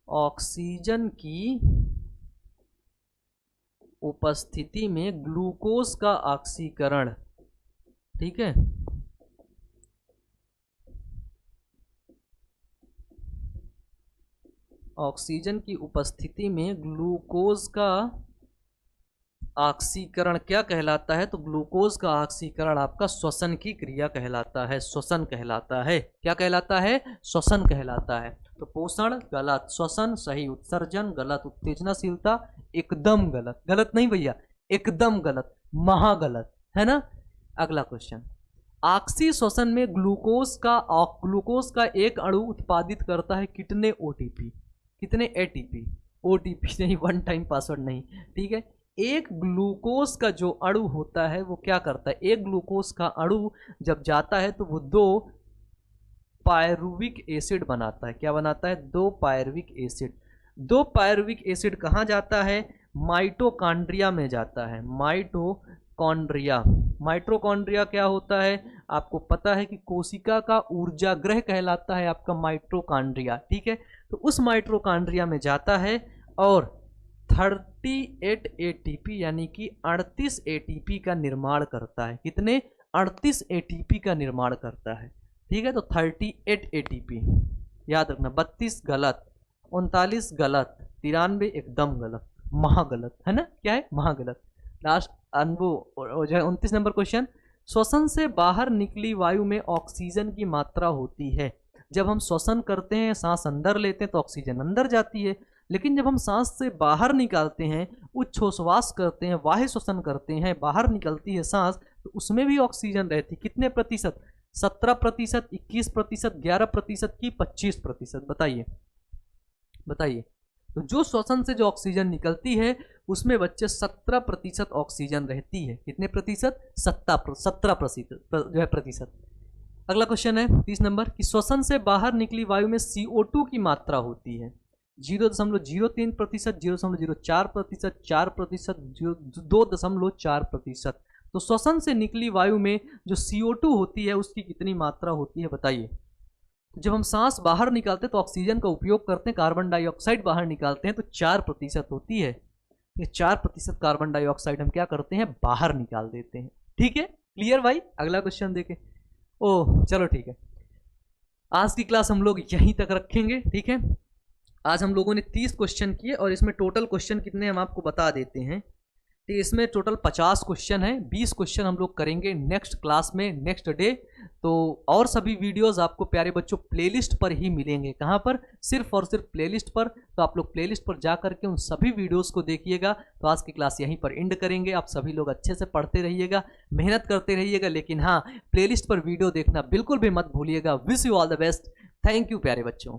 ऑक्सीजन की उपस्थिति में ग्लूकोज का ऑक्सीकरण। ठीक है, ऑक्सीजन की उपस्थिति में ग्लूकोज का ऑक्सीकरण क्या कहलाता है, तो ग्लूकोज का ऑक्सीकरण आपका श्वसन की क्रिया कहलाता है, श्वसन कहलाता है। क्या कहलाता है, श्वसन कहलाता है। तो पोषण गलत, श्वसन सही, उत्सर्जन गलत, उत्तेजनाशीलता एकदम गलत, गलत नहीं भैया, एकदम गलत, महागलत, है ना। अगला क्वेश्चन, ऑक्सी श्वसन में ग्लूकोज का एक अणु उत्पादित करता है कितने ओटीपी, कितने एटीपी, ओटीपी नहीं, वन टाइम पासवर्ड नहीं। ठीक है, एक ग्लूकोज का जो अणु होता है वो क्या करता है, एक ग्लूकोज का अणु जब जाता है तो वो 2 पायरुविक एसिड बनाता है। क्या बनाता है, 2 पायरुविक एसिड। 2 पायरुविक एसिड कहाँ जाता है, माइटोकॉन्ड्रिया में जाता है, माइटोकॉन्ड्रिया। माइटोकॉन्ड्रिया क्या होता है, आपको पता है कि कोशिका का ऊर्जा ग्रह कहलाता है आपका माइटोकॉन्ड्रिया। ठीक है, तो उस माइटोकॉन्ड्रिया में जाता है और 38 एटीपी यानी कि 38 एटीपी का निर्माण करता है। कितने, 38 एटीपी का निर्माण करता है। ठीक है, तो 38 एटीपी याद रखना। 32 गलत, 39 गलत, 93 एकदम गलत, महागलत, है ना, क्या है, महागलत। लास्ट अनबू जो है 29 नंबर क्वेश्चन, श्वसन से बाहर निकली वायु में ऑक्सीजन की मात्रा होती है। जब हम श्वसन करते हैं, सांस अंदर लेते हैं तो ऑक्सीजन अंदर जाती है, लेकिन जब हम सांस से बाहर निकालते हैं, उच्छ्वास करते हैं, बाह्य श्वसन करते हैं, बाहर निकलती है सांस, तो उसमें भी ऑक्सीजन रहती है। कितने प्रतिशत, 17%, 21%, 11% की 25%। बताइए बताइए। तो जो श्वसन से जो ऑक्सीजन निकलती है उसमें बच्चे 17% ऑक्सीजन रहती है। कितने प्रतिशत, 17% जो है प्रतिशत। अगला क्वेश्चन है 30 नंबर, कि श्वसन से बाहर निकली वायु में CO2 की मात्रा होती है 0.03%, 0.04%, 4%, 2.4%। तो श्वसन से निकली वायु में जो CO2 होती है उसकी कितनी मात्रा होती है बताइए। जब हम सांस बाहर निकालते हैं तो ऑक्सीजन का उपयोग करते हैं, कार्बन डाइऑक्साइड बाहर निकालते हैं तो 4% होती है। ये 4% कार्बन डाइऑक्साइड हम क्या करते हैं, बाहर निकाल देते हैं। ठीक है, क्लियर भाई। अगला क्वेश्चन देखें। ओह चलो ठीक है, आज की क्लास हम लोग यहीं तक रखेंगे। ठीक है, आज हम लोगों ने 30 क्वेश्चन किए और इसमें टोटल क्वेश्चन कितने हम आपको बता देते हैं। तो इसमें टोटल 50 क्वेश्चन है, 20 क्वेश्चन हम लोग करेंगे नेक्स्ट क्लास में, नेक्स्ट डे। तो और सभी वीडियोस आपको प्यारे बच्चों प्लेलिस्ट पर ही मिलेंगे। कहाँ पर, सिर्फ और सिर्फ प्लेलिस्ट पर। तो आप लोग प्लेलिस्ट पर जा करके उन सभी वीडियोस को देखिएगा। तो आज की क्लास यहीं पर एंड करेंगे। आप सभी लोग अच्छे से पढ़ते रहिएगा, मेहनत करते रहिएगा, लेकिन हाँ प्लेलिस्ट पर वीडियो देखना बिल्कुल भी मत भूलिएगा। Wish you all the best. Thank you प्यारे बच्चों।